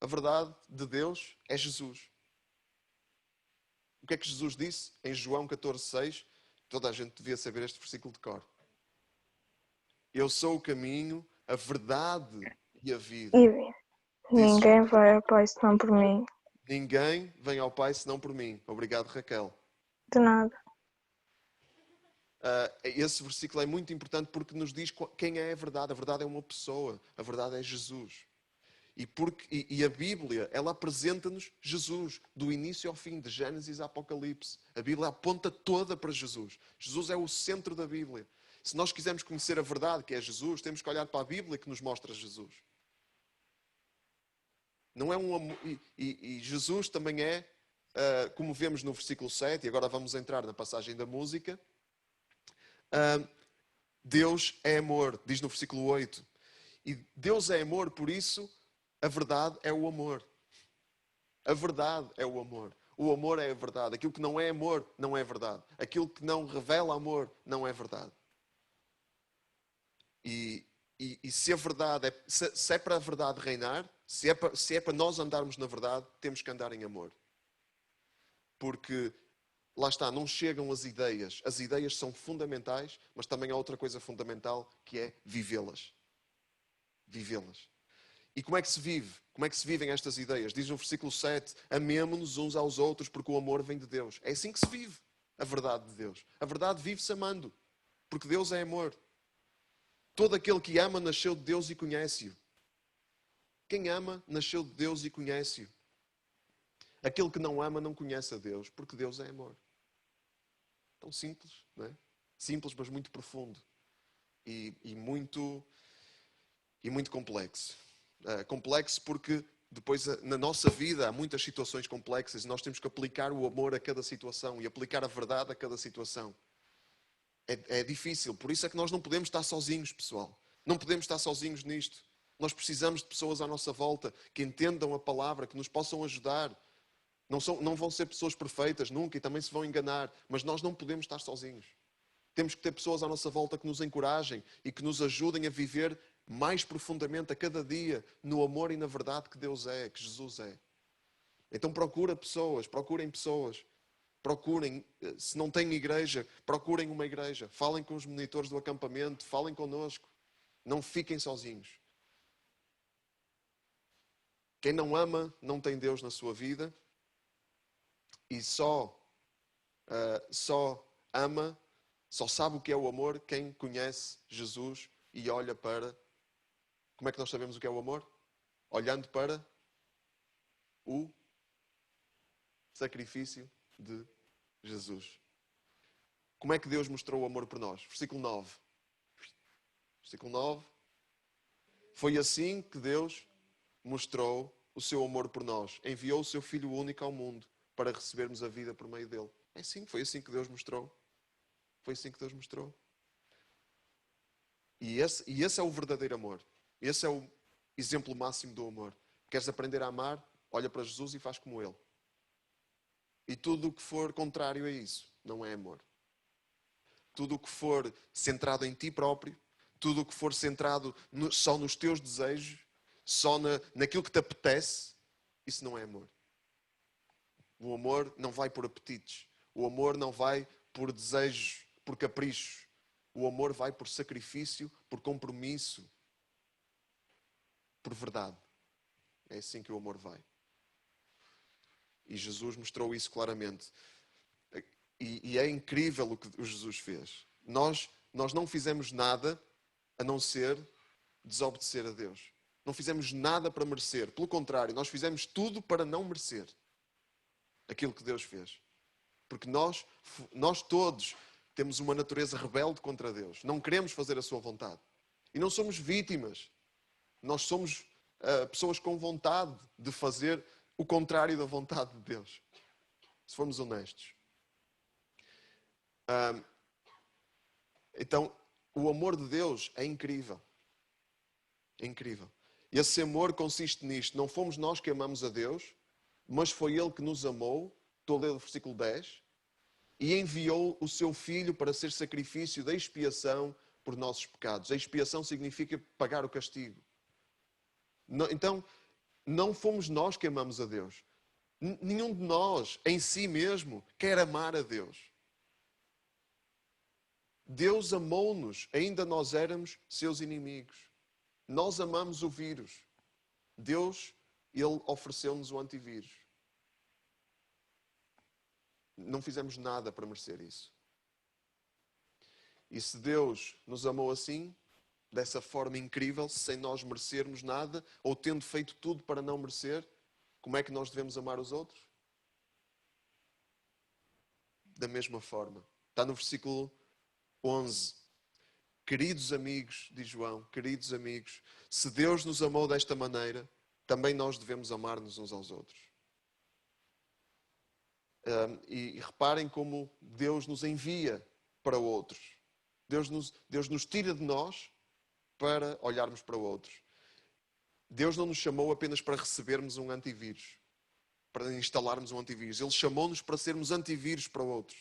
A verdade de Deus é Jesus. O que é que Jesus disse em João 14,6? Toda a gente devia saber este versículo de cor. Eu sou o caminho, a verdade e a vida. E vê, ninguém vai ao Pai senão por mim. Ninguém vem ao Pai senão por mim. Obrigado, Raquel. De nada. Esse versículo é muito importante porque nos diz quem é a verdade. A verdade é uma pessoa. A verdade é Jesus. E a Bíblia, ela apresenta-nos Jesus, do início ao fim, de Gênesis a Apocalipse. A Bíblia aponta toda para Jesus. Jesus é o centro da Bíblia. Se nós quisermos conhecer a verdade, que é Jesus, temos que olhar para a Bíblia que nos mostra Jesus. Não é um amor. E Jesus também é, como vemos no versículo 7, e agora vamos entrar na passagem da música. Deus é amor, diz no versículo 8. E Deus é amor, por isso a verdade é o amor. A verdade é o amor. O amor é a verdade. Aquilo que não é amor, não é verdade. Aquilo que não revela amor, não é verdade. E se a verdade se é para a verdade reinar, se é para nós andarmos na verdade, temos que andar em amor. Porque, lá está, não chegam as ideias. As ideias são fundamentais, mas também há outra coisa fundamental, que é vivê-las. Vivê-las. E como é que se vive? Como é que se vivem estas ideias? Diz no versículo 7, amemo-nos uns aos outros porque o amor vem de Deus. É assim que se vive a verdade de Deus. A verdade vive-se amando, porque Deus é amor. Todo aquele que ama nasceu de Deus e conhece-o. Quem ama nasceu de Deus e conhece-o. Aquele que não ama não conhece a Deus, porque Deus é amor. Tão simples, não é? Simples, mas muito profundo. E muito complexo. Complexo porque depois na nossa vida há muitas situações complexas e nós temos que aplicar o amor a cada situação e aplicar a verdade a cada situação. É difícil, por isso é que nós não podemos estar sozinhos, pessoal. Não podemos estar sozinhos nisto. Nós precisamos de pessoas à nossa volta que entendam a palavra, que nos possam ajudar. Não vão ser pessoas perfeitas nunca e também se vão enganar, mas nós não podemos estar sozinhos. Temos que ter pessoas à nossa volta que nos encorajem e que nos ajudem a viver mais profundamente a cada dia no amor e na verdade que Deus é, que Jesus é. Então procurem pessoas. Procurem, se não têm igreja, procurem uma igreja. Falem com os monitores do acampamento, falem connosco. Não fiquem sozinhos. Quem não ama não tem Deus na sua vida e só ama, só sabe o que é o amor quem conhece Jesus e olha para... Como é que nós sabemos o que é o amor? Olhando para o sacrifício de Jesus. Como é que Deus mostrou o amor por nós? Versículo 9. Versículo 9. Foi assim que Deus mostrou o seu amor por nós. Enviou o seu Filho único ao mundo para recebermos a vida por meio dele. Foi assim que Deus mostrou. Foi assim que Deus mostrou. E esse é o verdadeiro amor. Esse é o exemplo máximo do amor. Queres aprender a amar? Olha para Jesus e faz como Ele. E tudo o que for contrário a isso não é amor. Tudo o que for centrado em ti próprio, tudo o que for centrado só nos teus desejos, só naquilo que te apetece, isso não é amor. O amor não vai por apetites. O amor não vai por desejos, por caprichos. O amor vai por sacrifício, por compromisso, por verdade. É assim que o amor vai. E Jesus mostrou isso claramente. E é incrível o que o Jesus fez. Nós não fizemos nada a não ser desobedecer a Deus. Não fizemos nada para merecer. Pelo contrário, nós fizemos tudo para não merecer aquilo que Deus fez. Porque nós todos temos uma natureza rebelde contra Deus. Não queremos fazer a sua vontade. E não somos vítimas. Nós somos pessoas com vontade de fazer o contrário da vontade de Deus. Se formos honestos. Então, O amor de Deus é incrível. É incrível. Esse amor consiste nisto. Não fomos nós que amamos a Deus, mas foi Ele que nos amou. Estou a ler o versículo 10. E enviou o seu Filho para ser sacrifício de expiação por nossos pecados. A expiação significa pagar o castigo. Então, não fomos nós que amamos a Deus. Nenhum de nós, em si mesmo, quer amar a Deus. Deus amou-nos, ainda nós éramos seus inimigos. Nós amamos o vírus. Deus, Ele ofereceu-nos o antivírus. Não fizemos nada para merecer isso. E se Deus nos amou assim, dessa forma incrível, sem nós merecermos nada, ou tendo feito tudo para não merecer, como é que nós devemos amar os outros? Da mesma forma. Está no versículo 11. Queridos amigos, diz João, queridos amigos, se Deus nos amou desta maneira, também nós devemos amar-nos uns aos outros. E reparem como Deus nos envia para outros. Deus nos tira de nós para olharmos para outros. Deus não nos chamou apenas para recebermos um antivírus, para instalarmos um antivírus. Ele chamou-nos para sermos antivírus para outros.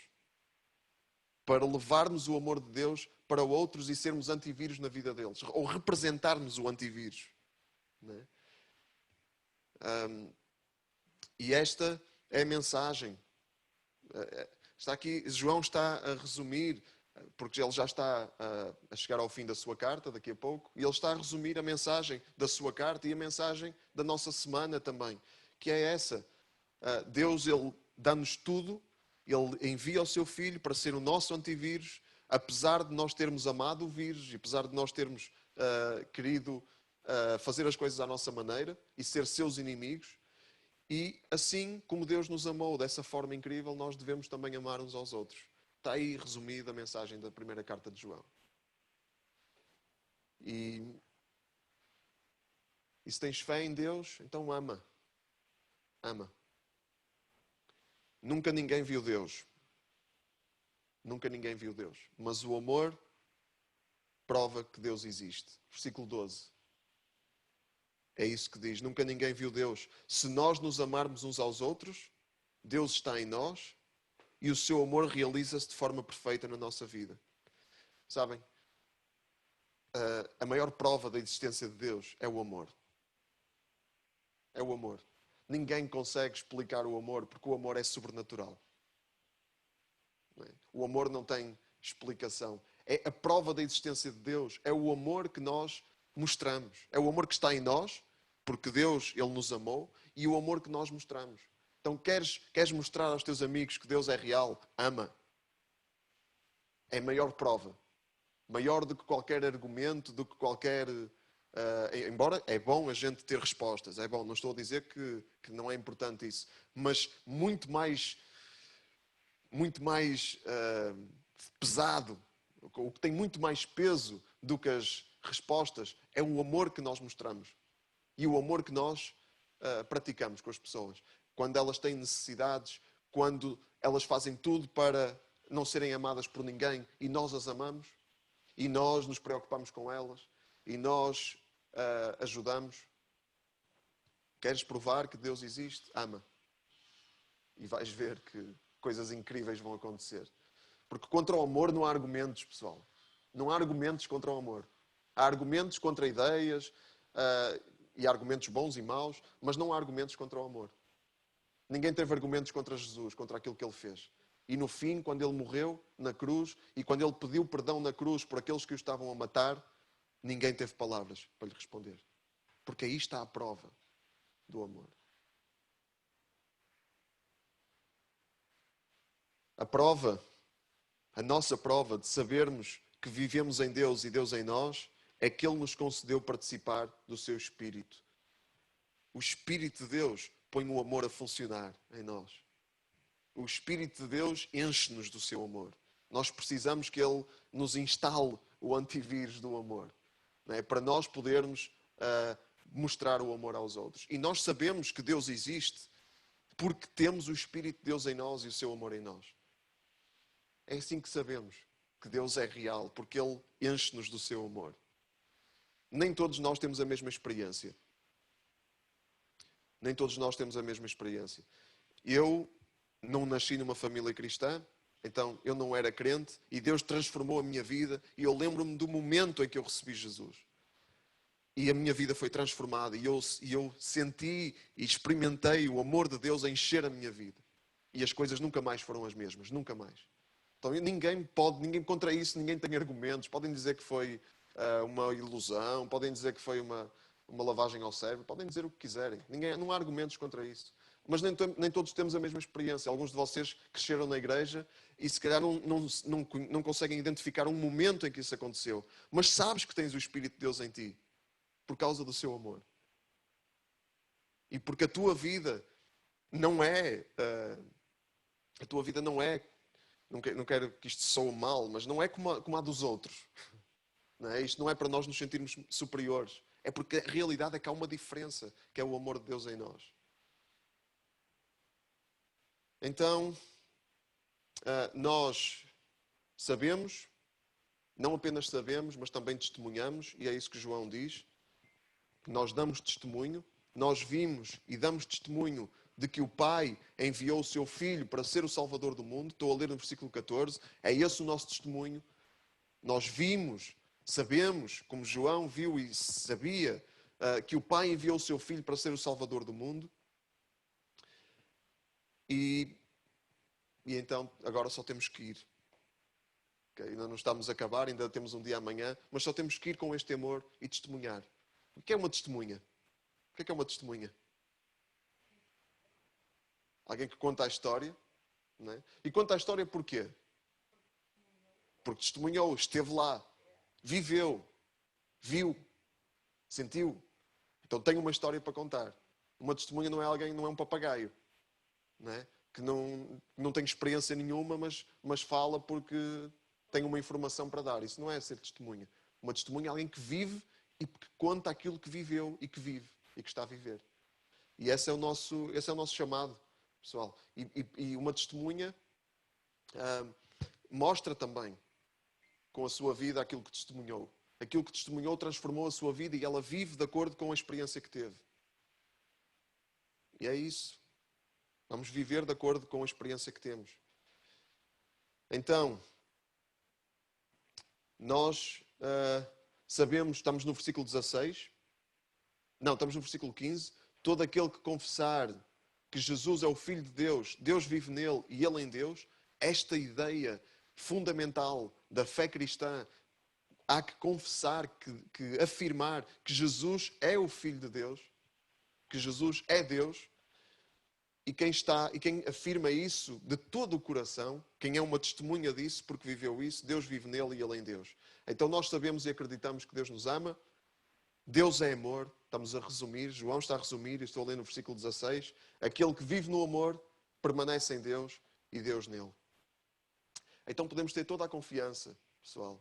Para levarmos o amor de Deus para outros e sermos antivírus na vida deles. Ou representarmos o antivírus. Não é? E esta é a mensagem. Está aqui, João está a resumir, porque ele já está a chegar ao fim da sua carta, daqui a pouco, e ele está a resumir a mensagem da sua carta e a mensagem da nossa semana também, que é essa. Deus, Ele dá-nos tudo, Ele envia o seu Filho para ser o nosso antivírus, apesar de nós termos amado o vírus, e apesar de nós termos querido fazer as coisas à nossa maneira e ser seus inimigos. E assim como Deus nos amou dessa forma incrível, nós devemos também amar uns aos outros. Está aí resumida a mensagem da primeira carta de João. E se tens fé em Deus, então ama. Ama. Nunca ninguém viu Deus. Nunca ninguém viu Deus. Mas o amor prova que Deus existe. Versículo 12. É isso que diz. Nunca ninguém viu Deus. Se nós nos amarmos uns aos outros, Deus está em nós e o seu amor realiza-se de forma perfeita na nossa vida. Sabem? A maior prova da existência de Deus é o amor. É o amor. Ninguém consegue explicar o amor porque o amor é sobrenatural. O amor não tem explicação. É a prova da existência de Deus. É o amor que nós mostramos. É o amor que está em nós, porque Deus, Ele nos amou, e o amor que nós mostramos. Então, queres mostrar aos teus amigos que Deus é real? Ama. É a maior prova. Maior do que qualquer argumento, do que qualquer... embora é bom a gente ter respostas. É bom, não estou a dizer que não é importante isso. Mas muito mais pesado, o que tem muito mais peso do que as respostas, é o amor que nós mostramos e o amor que nós praticamos com as pessoas. Quando elas têm necessidades, quando elas fazem tudo para não serem amadas por ninguém e nós as amamos e nós nos preocupamos com elas e nós ajudamos. Queres provar que Deus existe? Ama. E vais ver que coisas incríveis vão acontecer. Porque contra o amor não há argumentos, pessoal. Não há argumentos contra o amor. Há argumentos contra ideias, e argumentos bons e maus, mas não há argumentos contra o amor. Ninguém teve argumentos contra Jesus, contra aquilo que Ele fez. E no fim, quando Ele morreu na cruz, e quando Ele pediu perdão na cruz por aqueles que o estavam a matar, ninguém teve palavras para lhe responder. Porque aí está a prova do amor. A nossa prova de sabermos que vivemos em Deus e Deus em nós, é que Ele nos concedeu participar do seu Espírito. O Espírito de Deus põe o amor a funcionar em nós. O Espírito de Deus enche-nos do seu amor. Nós precisamos que Ele nos instale o antivírus do amor. Não é? Para nós podermos mostrar o amor aos outros. E nós sabemos que Deus existe porque temos o Espírito de Deus em nós e o seu amor em nós. É assim que sabemos. que Deus é real, porque Ele enche-nos do seu amor. Nem todos nós temos a mesma experiência. Nem todos nós temos a mesma experiência. Eu não nasci numa família cristã, então eu não era crente e Deus transformou a minha vida e eu lembro-me do momento em que eu recebi Jesus. E a minha vida foi transformada e eu senti e experimentei o amor de Deus a encher a minha vida. E as coisas nunca mais foram as mesmas, nunca mais. Então ninguém contra isso, ninguém tem argumentos. Podem dizer que foi uma ilusão, podem dizer que foi uma lavagem ao cérebro, podem dizer o que quiserem. Não há argumentos contra isso. Mas nem todos temos a mesma experiência. Alguns de vocês cresceram na igreja e se calhar não conseguem identificar um momento em que isso aconteceu. Mas sabes que tens o Espírito de Deus em ti por causa do seu amor. E porque a tua vida não é... a tua vida não é... Não quero que isto soe mal, mas não é como a dos outros. Não é? Isto não é para nós nos sentirmos superiores. É porque a realidade é que há uma diferença, que é o amor de Deus em nós. Então, nós sabemos, não apenas sabemos, mas também testemunhamos, e é isso que João diz. Nós damos testemunho, nós vimos e damos testemunho de que o Pai enviou o seu Filho para ser o Salvador do mundo. Estou a ler no versículo 14. É esse o nosso testemunho. Nós vimos, sabemos, como João viu e sabia, que o Pai enviou o seu Filho para ser o Salvador do mundo. E então, agora só temos que ir. Okay? Ainda não estamos a acabar, ainda temos um dia amanhã, mas só temos que ir com este amor e testemunhar. O que é uma testemunha? O que é uma testemunha? Alguém que conta a história. Não é? E conta a história porquê? Porque testemunhou, esteve lá, viveu, viu, sentiu. Então tem uma história para contar. Uma testemunha não é um papagaio. Não é? Que não tem experiência nenhuma, mas fala porque tem uma informação para dar. Isso não é ser testemunha. Uma testemunha é alguém que vive e que conta aquilo que viveu e que vive e que está a viver. E esse é o nosso chamado, pessoal. E uma testemunha mostra também com a sua vida aquilo que testemunhou. Aquilo que testemunhou transformou a sua vida e ela vive de acordo com a experiência que teve. E é isso. Vamos viver de acordo com a experiência que temos. Então, nós sabemos, estamos no versículo 16. Não, estamos no versículo 15. Todo aquele que confessar que Jesus é o Filho de Deus, Deus vive nele e ele em Deus, esta ideia fundamental da fé cristã, há que confessar, que afirmar que Jesus é o Filho de Deus, que Jesus é Deus. E quem afirma isso de todo o coração, quem é uma testemunha disso, porque viveu isso, Deus vive nele e ele em Deus. Então nós sabemos e acreditamos que Deus nos ama, Deus é amor, estamos a resumir, João está a resumir, estou a ler no versículo 16, aquele que vive no amor permanece em Deus e Deus nele. Então podemos ter toda a confiança, pessoal.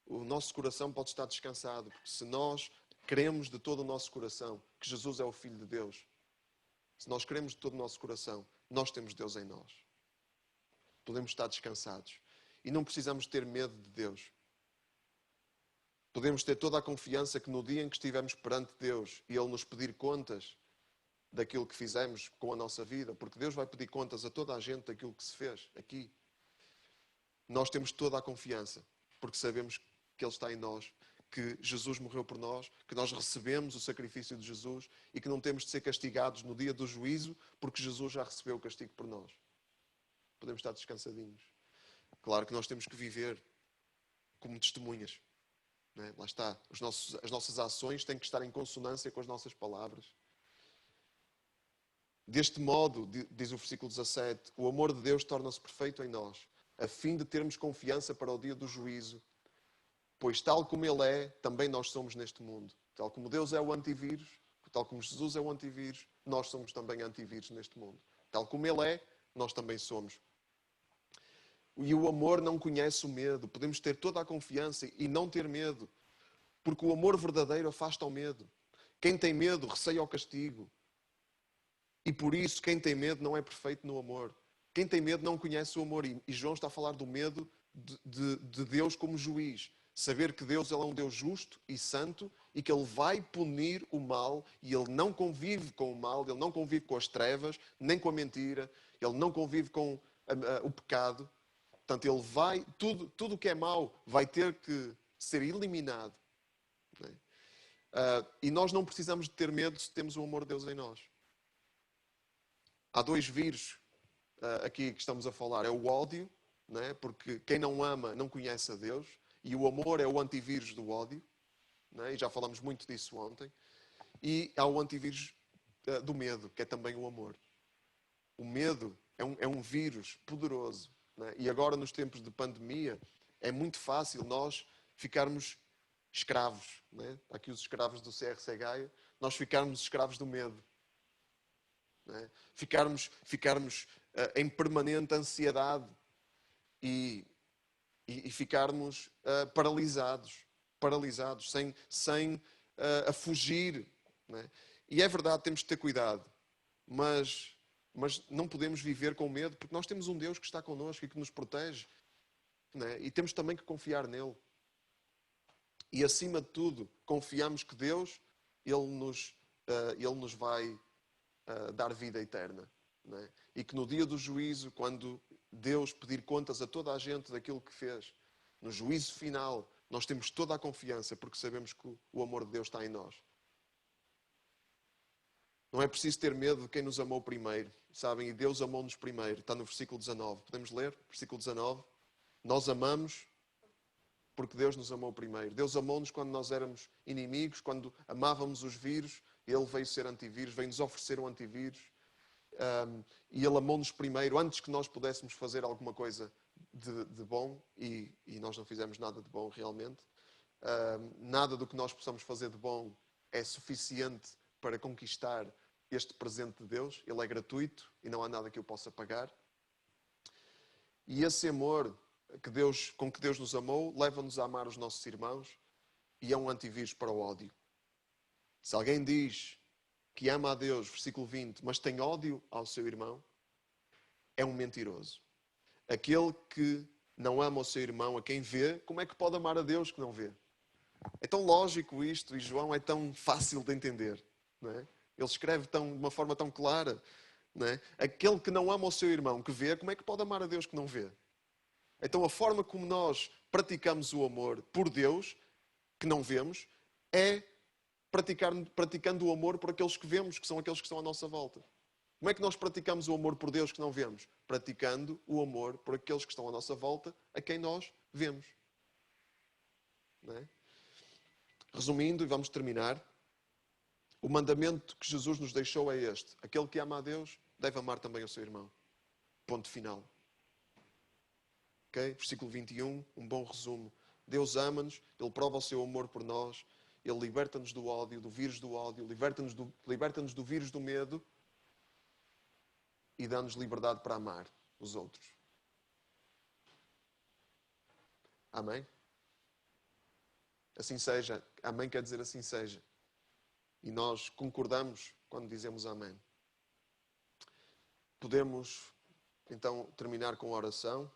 O nosso coração pode estar descansado, porque se nós cremos de todo o nosso coração que Jesus é o Filho de Deus, se nós queremos de todo o nosso coração, nós temos Deus em nós. Podemos estar descansados. E não precisamos ter medo de Deus. Podemos ter toda a confiança que no dia em que estivermos perante Deus e Ele nos pedir contas daquilo que fizemos com a nossa vida, porque Deus vai pedir contas a toda a gente daquilo que se fez aqui. Nós temos toda a confiança, porque sabemos que Ele está em nós, que Jesus morreu por nós, que nós recebemos o sacrifício de Jesus e que não temos de ser castigados no dia do juízo porque Jesus já recebeu o castigo por nós. Podemos estar descansadinhos. Claro que nós temos que viver como testemunhas. Não é? Lá está. As nossas ações têm que estar em consonância com as nossas palavras. Deste modo, diz o versículo 17, o amor de Deus torna-se perfeito em nós, a fim de termos confiança para o dia do juízo. Pois tal como Ele é, também nós somos neste mundo. Tal como Deus é o antivírus, tal como Jesus é o antivírus, nós somos também antivírus neste mundo. Tal como Ele é, nós também somos. E o amor não conhece o medo. Podemos ter toda a confiança e não ter medo. Porque o amor verdadeiro afasta o medo. Quem tem medo receia o castigo. E por isso, quem tem medo não é perfeito no amor. Quem tem medo não conhece o amor. E João está a falar do medo de Deus como juiz. Saber que Deus ele é um Deus justo e santo e que Ele vai punir o mal e Ele não convive com o mal, Ele não convive com as trevas, nem com a mentira, Ele não convive com o pecado. Portanto, Ele vai, tudo o que é mau vai ter que ser eliminado. Não é? E nós não precisamos de ter medo se temos o amor de Deus em nós. Há dois vírus aqui que estamos a falar. É o ódio, não é? Porque quem não ama não conhece a Deus. E o amor é o antivírus do ódio. Não é? E já falamos muito disso ontem. E há o antivírus do medo, que é também o amor. O medo é um vírus poderoso. Não é? E agora, nos tempos de pandemia, é muito fácil nós ficarmos escravos. Não é? Aqui os escravos do CRC Gaia. Nós ficarmos escravos do medo. Não é? Ficarmos em permanente ansiedade e ficarmos paralisados, sem a fugir. Não é? E é verdade, temos de ter cuidado, mas não podemos viver com medo, porque nós temos um Deus que está connosco e que nos protege. Não é? E temos também que confiar nele. E acima de tudo, confiamos que Deus, Ele nos vai dar vida eterna. Não é? E que no dia do juízo, quando Deus pedir contas a toda a gente daquilo que fez, no juízo final, nós temos toda a confiança, porque sabemos que o amor de Deus está em nós. Não é preciso ter medo de quem nos amou primeiro, sabem? E Deus amou-nos primeiro, está no versículo 19. Podemos ler? Versículo 19. Nós amamos porque Deus nos amou primeiro. Deus amou-nos quando nós éramos inimigos, quando amávamos os vírus, Ele veio ser antivírus, veio nos oferecer um antivírus. E Ele amou-nos primeiro, antes que nós pudéssemos fazer alguma coisa de bom, e nós não fizemos nada de bom realmente. Nada do que nós possamos fazer de bom é suficiente para conquistar este presente de Deus. Ele é gratuito e não há nada que eu possa pagar. E esse amor com que Deus nos amou leva-nos a amar os nossos irmãos e é um antivírus para o ódio. Se alguém diz que ama a Deus, versículo 20, mas tem ódio ao seu irmão, é um mentiroso. Aquele que não ama o seu irmão, a quem vê, como é que pode amar a Deus que não vê? É tão lógico isto, e João é tão fácil de entender. Não é? Ele escreve de uma forma tão clara. Não é? Aquele que não ama o seu irmão que vê, como é que pode amar a Deus que não vê? Então a forma como nós praticamos o amor por Deus, que não vemos, é praticando o amor por aqueles que vemos, que são aqueles que estão à nossa volta. Como é que nós praticamos o amor por Deus que não vemos? Praticando o amor por aqueles que estão à nossa volta, a quem nós vemos. Não é? Resumindo, e vamos terminar, o mandamento que Jesus nos deixou é este. Aquele que ama a Deus deve amar também o seu irmão. Ponto final. Okay? Versículo 21, um bom resumo. Deus ama-nos, Ele prova o seu amor por nós, Ele liberta-nos do ódio, do vírus do ódio, liberta-nos do vírus do medo e dá-nos liberdade para amar os outros. Amém? Assim seja. Amém quer dizer assim seja. E nós concordamos quando dizemos amém. Podemos, então, terminar com a oração.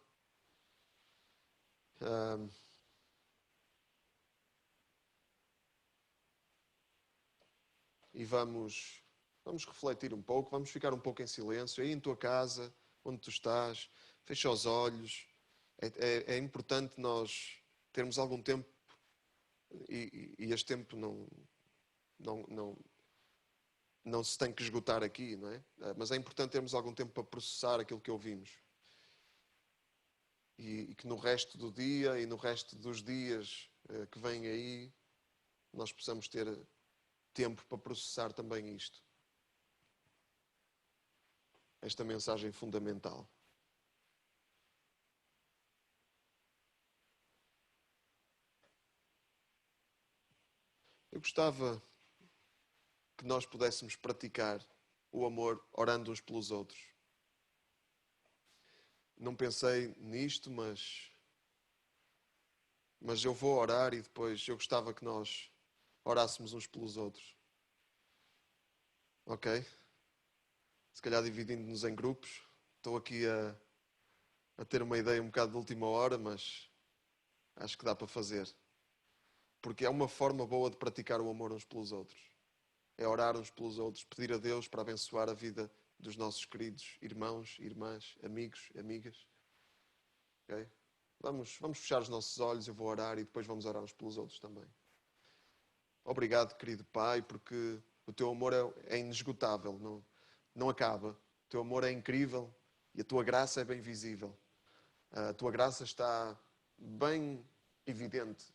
E vamos refletir um pouco, vamos ficar um pouco em silêncio, aí em tua casa, onde tu estás, fecha os olhos. É importante nós termos algum tempo, e este tempo não se tem que esgotar aqui, não é? Mas é importante termos algum tempo para processar aquilo que ouvimos. E que no resto do dia e no resto dos dias que vêm aí, nós possamos ter tempo para processar também isto. Esta mensagem fundamental. Eu gostava que nós pudéssemos praticar o amor orando uns pelos outros. Não pensei nisto, mas eu vou orar e depois eu gostava que nós orássemos uns pelos outros. Ok? Se calhar dividindo-nos em grupos. Estou aqui a a ter uma ideia um bocado de última hora, mas acho que dá para fazer. Porque é uma forma boa de praticar o amor uns pelos outros. É orar uns pelos outros, pedir a Deus para abençoar a vida dos nossos queridos irmãos, irmãs, amigos, amigas. Okay? Vamos fechar os nossos olhos, eu vou orar e depois vamos orar uns pelos outros também. Obrigado, querido Pai, porque o teu amor é inesgotável, não acaba. O teu amor é incrível e a tua graça é bem visível. A tua graça está bem evidente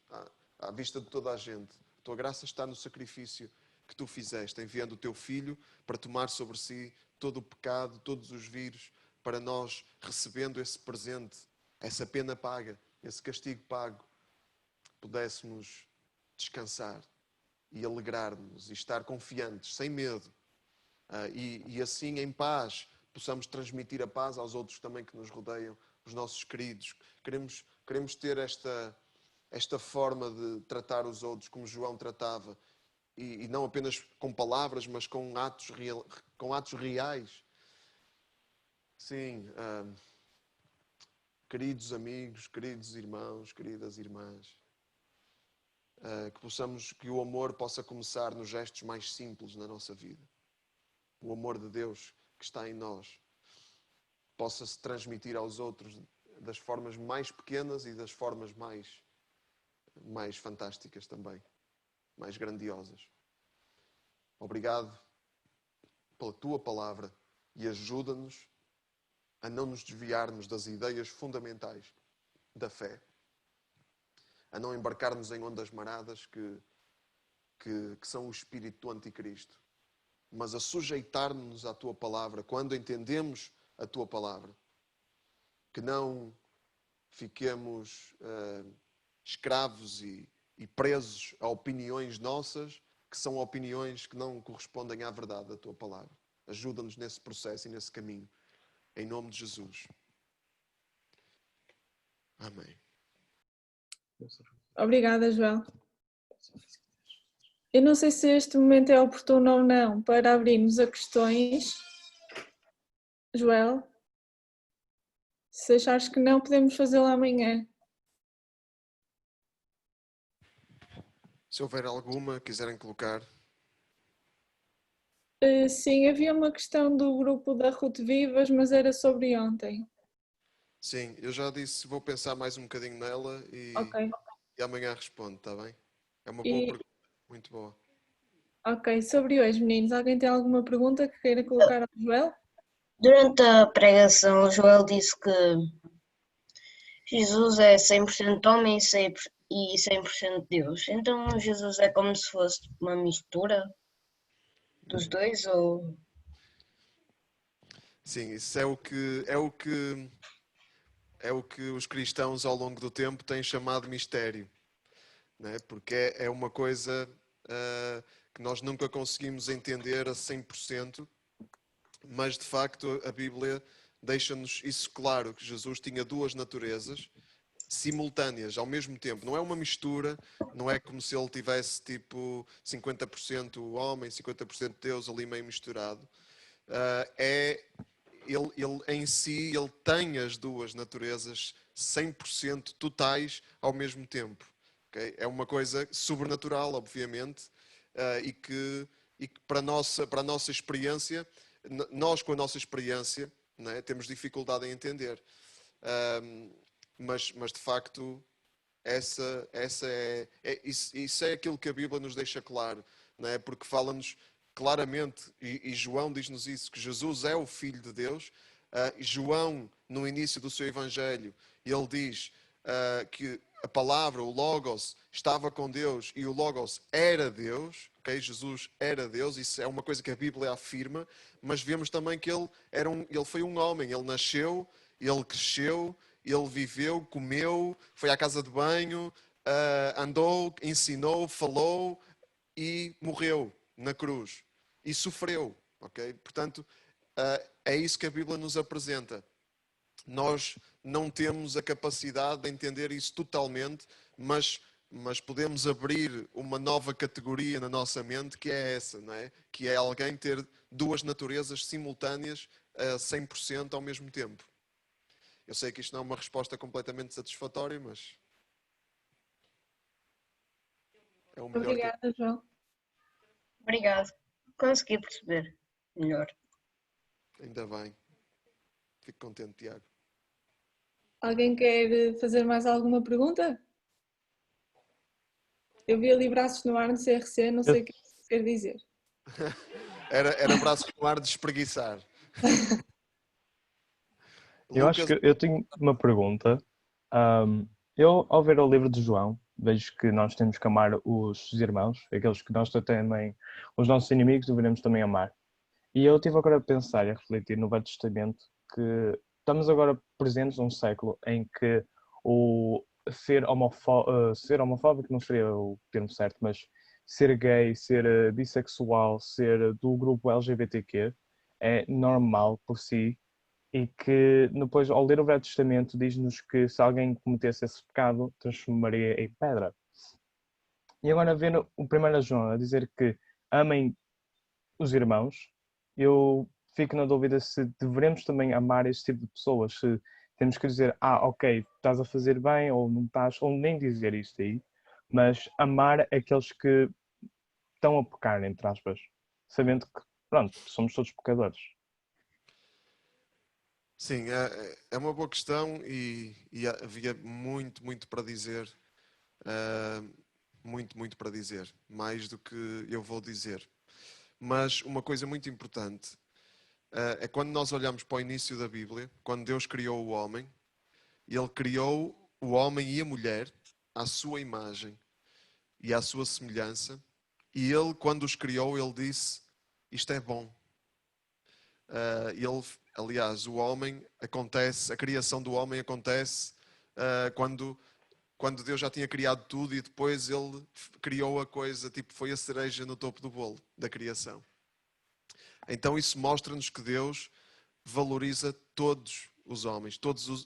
à vista de toda a gente. A tua graça está no sacrifício que tu fizeste, enviando o teu Filho para tomar sobre si todo o pecado, todos os vírus, para nós, recebendo esse presente, essa pena paga, esse castigo pago, pudéssemos descansar e alegrar-nos e estar confiantes, sem medo. E assim, em paz, possamos transmitir a paz aos outros também que nos rodeiam, os nossos queridos. Queremos ter esta forma de tratar os outros como João tratava. E não apenas com palavras, mas com atos reais. Sim, queridos amigos, queridos irmãos, queridas irmãs, que o amor possa começar nos gestos mais simples na nossa vida. O amor de Deus que está em nós possa se transmitir aos outros das formas mais pequenas e das formas mais fantásticas também, mais grandiosas. Obrigado pela tua palavra e ajuda-nos a não nos desviarmos das ideias fundamentais da fé, a não embarcarmos em ondas maradas que são o espírito do anticristo, mas a sujeitar-nos à tua palavra quando entendemos a tua palavra, que não fiquemos escravos e presos a opiniões nossas, que são opiniões que não correspondem à verdade da tua palavra. Ajuda-nos nesse processo e nesse caminho. Em nome de Jesus. Amém. Obrigada, Joel. Eu não sei se este momento é oportuno ou não para abrirmos a questões. Joel, se achares que não, podemos fazê-lo amanhã. Se houver alguma, quiserem colocar. Sim, havia uma questão do grupo da Ruth Vivas, mas era sobre ontem. Sim, eu já disse, vou pensar mais um bocadinho nela e amanhã respondo, está bem? É uma boa pergunta, muito boa. Ok, sobre hoje, meninos, alguém tem alguma pergunta que queira colocar ao Joel? Durante a pregação, o Joel disse que Jesus é 100% homem e 100% Deus. Então Jesus é como se fosse uma mistura dos dois? Ou... Sim, isso é o que os cristãos ao longo do tempo têm chamado mistério, né? Porque é uma coisa que nós nunca conseguimos entender a 100%, mas de facto a Bíblia deixa-nos isso claro, que Jesus tinha duas naturezas simultâneas, ao mesmo tempo. Não é uma mistura, não é como se ele tivesse tipo 50% homem, 50% Deus ali meio misturado. Ele em si, ele tem as duas naturezas 100% totais ao mesmo tempo. Okay? É uma coisa sobrenatural, obviamente, e que para a nossa experiência, nós com a nossa experiência, né, temos dificuldade em entender. Mas de facto, isso é aquilo que a Bíblia nos deixa claro, né? Porque fala-nos claramente, e João diz-nos isso, que Jesus é o Filho de Deus. João, no início do seu Evangelho, ele diz que a palavra, o Logos, estava com Deus e o Logos era Deus. Okay? Jesus era Deus, isso é uma coisa que a Bíblia afirma, mas vemos também que ele foi um homem, ele nasceu, ele cresceu, ele viveu, comeu, foi à casa de banho, andou, ensinou, falou e morreu na cruz. E sofreu. Okay? Portanto, é isso que a Bíblia nos apresenta. Nós não temos a capacidade de entender isso totalmente, mas podemos abrir uma nova categoria na nossa mente, que é essa, não é? Que é alguém ter duas naturezas simultâneas a 100% ao mesmo tempo. Eu sei que isto não é uma resposta completamente satisfatória, mas é o melhor que eu... Obrigada, João. Obrigado. Consegui perceber melhor. Ainda bem. Fico contente, Tiago. Alguém quer fazer mais alguma pergunta? Eu vi ali braços no ar no CRC, não sei o que isso quer dizer. Era braços no ar de espreguiçar. Eu acho que eu tenho uma pergunta. Eu, ao ver o livro de João, vejo que nós temos que amar os irmãos, aqueles que nós também, os nossos inimigos, deveremos também amar. E eu estive agora a pensar e a refletir no Velho Testamento que estamos agora presentes num século em que o ser homofóbico não seria o termo certo, mas ser gay, ser bissexual, ser do grupo LGBTQ é normal por si e que depois, ao ler o Velho Testamento, diz-nos que se alguém cometesse esse pecado, transformaria em pedra. E agora vendo o 1 João a dizer que amem os irmãos, eu fico na dúvida se devemos também amar esse tipo de pessoas, se temos que dizer, ok, estás a fazer bem, ou não estás, ou nem dizer isto aí, mas amar aqueles que estão a pecar, entre aspas, sabendo que, pronto, somos todos pecadores. Sim, é uma boa questão e havia muito para dizer. Muito para dizer. Mais do que eu vou dizer. Mas uma coisa muito importante é quando nós olhamos para o início da Bíblia, quando Deus criou o homem, Ele criou o homem e a mulher à sua imagem e à sua semelhança. E Ele, quando os criou, Ele disse, isto é bom. Aliás, o homem acontece, a criação do homem acontece quando Deus já tinha criado tudo e depois Ele criou a coisa, tipo, foi a cereja no topo do bolo da criação. Então isso mostra-nos que Deus valoriza todos os homens,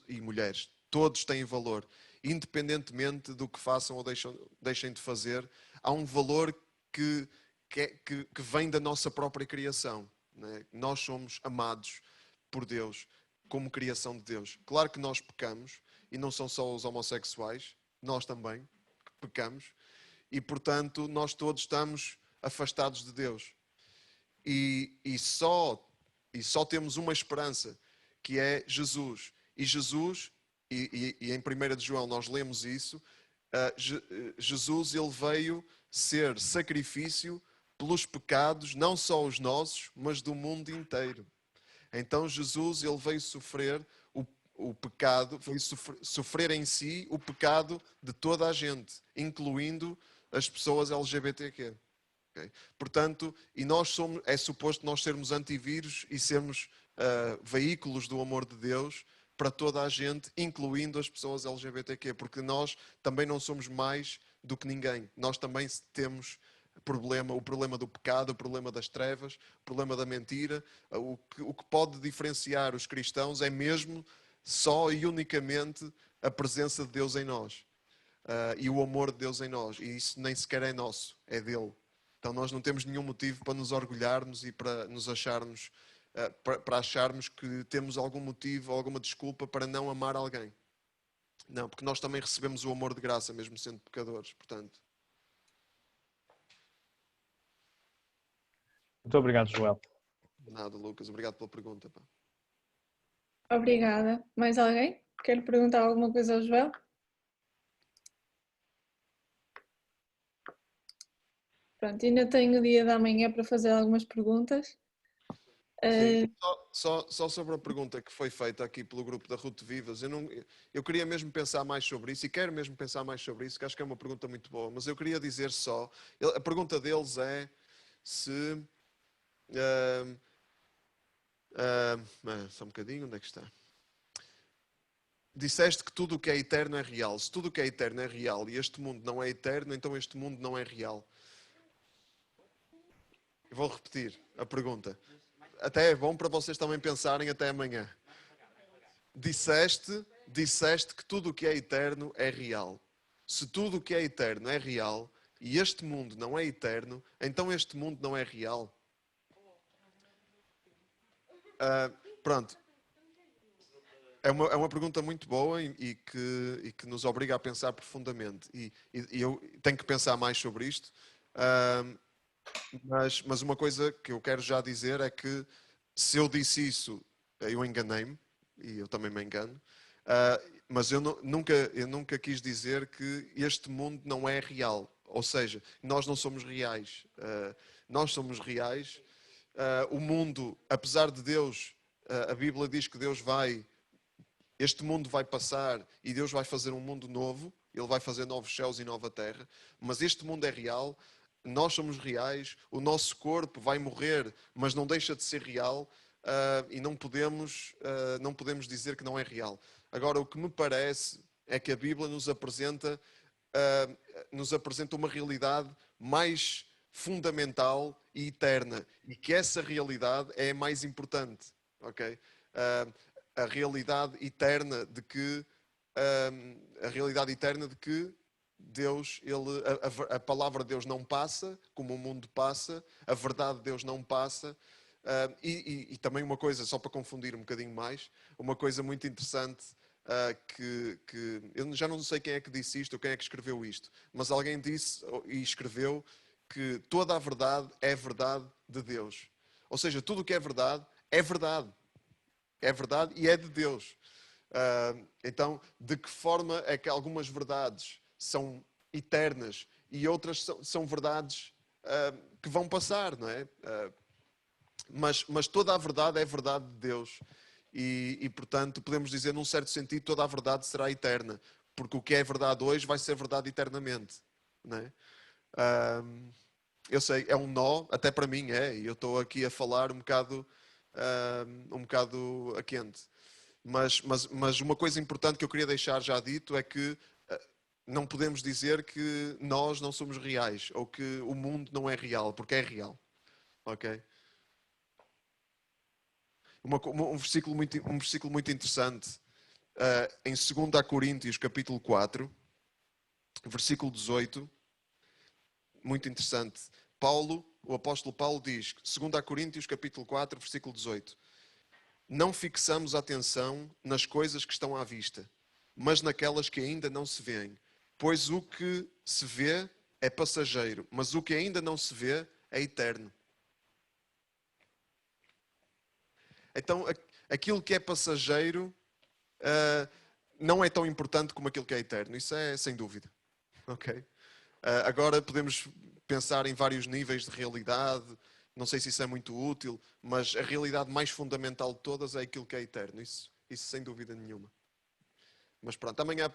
e mulheres. Todos têm valor, independentemente do que façam ou deixem de fazer. Há um valor que vem da nossa própria criação. Né? Nós somos amados por Deus, como criação de Deus. Claro que nós pecamos, e não são só os homossexuais, nós também pecamos, e portanto nós todos estamos afastados de Deus. E só temos uma esperança, que é Jesus. E Jesus, e em 1 de João nós lemos isso, Jesus ele veio ser sacrifício pelos pecados, não só os nossos, mas do mundo inteiro. Então Jesus ele veio sofrer o pecado, veio sofrer em si o pecado de toda a gente, incluindo as pessoas LGBTQ. Okay? Portanto, e é suposto nós sermos antivírus e sermos veículos do amor de Deus para toda a gente, incluindo as pessoas LGBTQ, porque nós também não somos mais do que ninguém. Nós também temos o problema do pecado, o problema das trevas, o problema da mentira. O que pode diferenciar os cristãos é mesmo só e unicamente a presença de Deus em nós e o amor de Deus em nós. E isso nem sequer é nosso, é dele. Então nós não temos nenhum motivo para nos orgulharmos e para nos acharmos, para acharmos que temos algum motivo, alguma desculpa para não amar alguém. Não, porque nós também recebemos o amor de graça, mesmo sendo pecadores, portanto. Muito obrigado, Joel. Nada, Lucas. Obrigado pela pergunta. Pá. Obrigada. Mais alguém? Quer perguntar alguma coisa ao Joel? Pronto, ainda tenho o dia da manhã para fazer algumas perguntas. Sim, só sobre a pergunta que foi feita aqui pelo grupo da Ruth Vivas, eu queria mesmo pensar mais sobre isso e quero mesmo pensar mais sobre isso, que acho que é uma pergunta muito boa, mas eu queria dizer só, a pergunta deles é se... só um bocadinho, onde é que está? Disseste que tudo o que é eterno é real. Se tudo o que é eterno é real e este mundo não é eterno, então este mundo não é real. Eu vou repetir a pergunta. Até é bom para vocês também pensarem até amanhã. Disseste que tudo o que é eterno é real. Se tudo o que é eterno é real e este mundo não é eterno, então este mundo não é real. Pronto. é uma pergunta muito boa e que nos obriga a pensar profundamente. E eu tenho que pensar mais sobre isto. Mas uma coisa que eu quero já dizer é que se eu disse isso, eu enganei-me, e eu também me engano. Mas eu nunca quis dizer que este mundo não é real. Ou seja, nós não somos reais. Nós somos reais. O mundo, apesar de Deus, a Bíblia diz que este mundo vai passar e Deus vai fazer um mundo novo. Ele vai fazer novos céus e nova terra. Mas este mundo é real. Nós somos reais. O nosso corpo vai morrer, mas não deixa de ser real. E não podemos dizer que não é real. Agora, o que me parece é que a Bíblia nos apresenta uma realidade mais fundamental e eterna, e que essa realidade é a mais importante, ok? A realidade eterna de que Deus, a palavra de Deus não passa, como o mundo passa, a verdade de Deus não passa. E também uma coisa, só para confundir um bocadinho mais, uma coisa muito interessante, que eu já não sei quem é que disse isto ou quem é que escreveu isto, mas alguém disse e escreveu que toda a verdade é verdade de Deus. Ou seja, tudo o que é verdade é verdade. É verdade e é de Deus. Então, de que forma é que algumas verdades são eternas e outras são verdades que vão passar, não é? Mas toda a verdade é verdade de Deus. E, portanto, podemos dizer, num certo sentido, toda a verdade será eterna. Porque o que é verdade hoje vai ser verdade eternamente. Não é? Eu sei, é um nó, até para mim é. E eu estou aqui a falar um bocado a quente. Mas uma coisa importante que eu queria deixar já dito é que não podemos dizer que nós não somos reais. Ou que o mundo não é real, porque é real. Ok? Um versículo muito interessante, em 2 Coríntios, capítulo 4, versículo 18, muito interessante. O apóstolo Paulo diz, 2 Coríntios, capítulo 4, versículo 18, não fixamos atenção nas coisas que estão à vista, mas naquelas que ainda não se veem, pois o que se vê é passageiro, mas o que ainda não se vê é eterno. Então, aquilo que é passageiro não é tão importante como aquilo que é eterno. Isso é sem dúvida. Okay? Agora podemos pensar em vários níveis de realidade. Não sei se isso é muito útil, mas a realidade mais fundamental de todas é aquilo que é eterno. Isso sem dúvida nenhuma. Mas pronto, amanhã,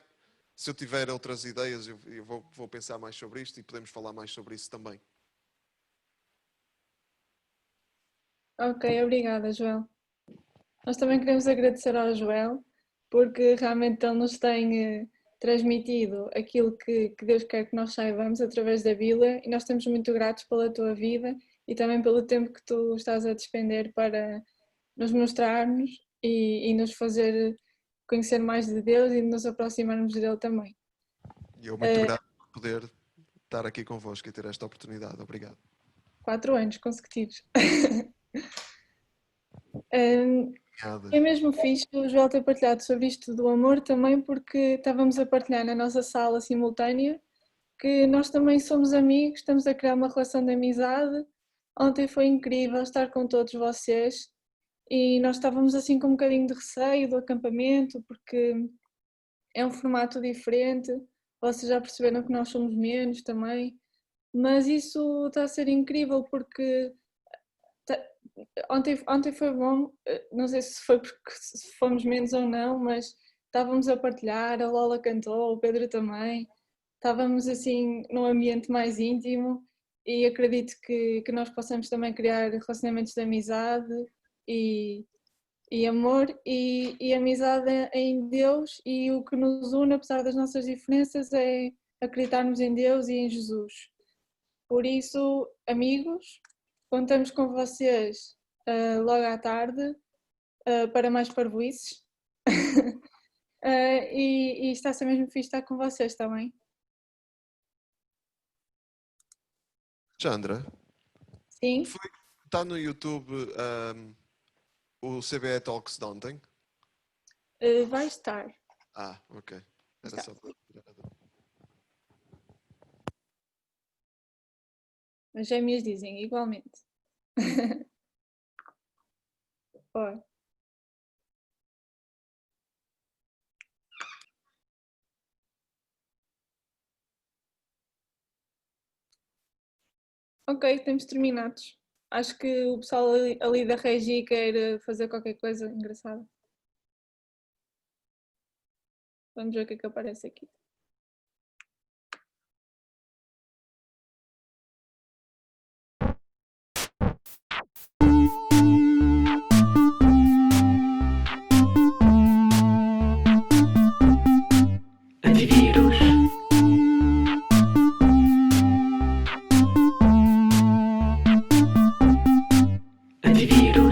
se eu tiver outras ideias, eu vou pensar mais sobre isto e podemos falar mais sobre isso também. Ok, obrigada, Joel. Nós também queremos agradecer ao Joel, porque realmente ele nos tem transmitido aquilo que Deus quer que nós saibamos através da Bíblia, e nós estamos muito gratos pela tua vida e também pelo tempo que tu estás a despender para nos mostrar-nos e nos fazer conhecer mais de Deus e nos aproximarmos dele também. E eu muito grato por poder estar aqui convosco e ter esta oportunidade. Obrigado. 4 anos consecutivos. É mesmo fixe o Joel ter partilhado sobre isto do amor também, porque estávamos a partilhar na nossa sala simultânea que nós também somos amigos, estamos a criar uma relação de amizade. Ontem foi incrível estar com todos vocês e nós estávamos assim com um bocadinho de receio do acampamento, porque é um formato diferente, vocês já perceberam que nós somos menos também, mas isso está a ser incrível porque ontem foi bom, não sei se foi porque fomos menos ou não, mas estávamos a partilhar, a Lola cantou, o Pedro também, estávamos assim num ambiente mais íntimo e acredito que nós possamos também criar relacionamentos de amizade e amor e amizade em Deus, e o que nos une, apesar das nossas diferenças, é acreditarmos em Deus e em Jesus. Por isso, amigos, contamos com vocês logo à tarde para mais parvoíces e está a ser mesmo fixe estar com vocês também. Chandra? Sim? Está no YouTube o CBE Talks de ontem? Vai estar. Ok. Era só para tirar a dúvida. As gêmeas dizem igualmente. Ó. Ok, estamos terminados. Acho que o pessoal ali da Regi quer fazer qualquer coisa engraçada. Vamos ver o que é que aparece aqui. Antivírus. Antivírus.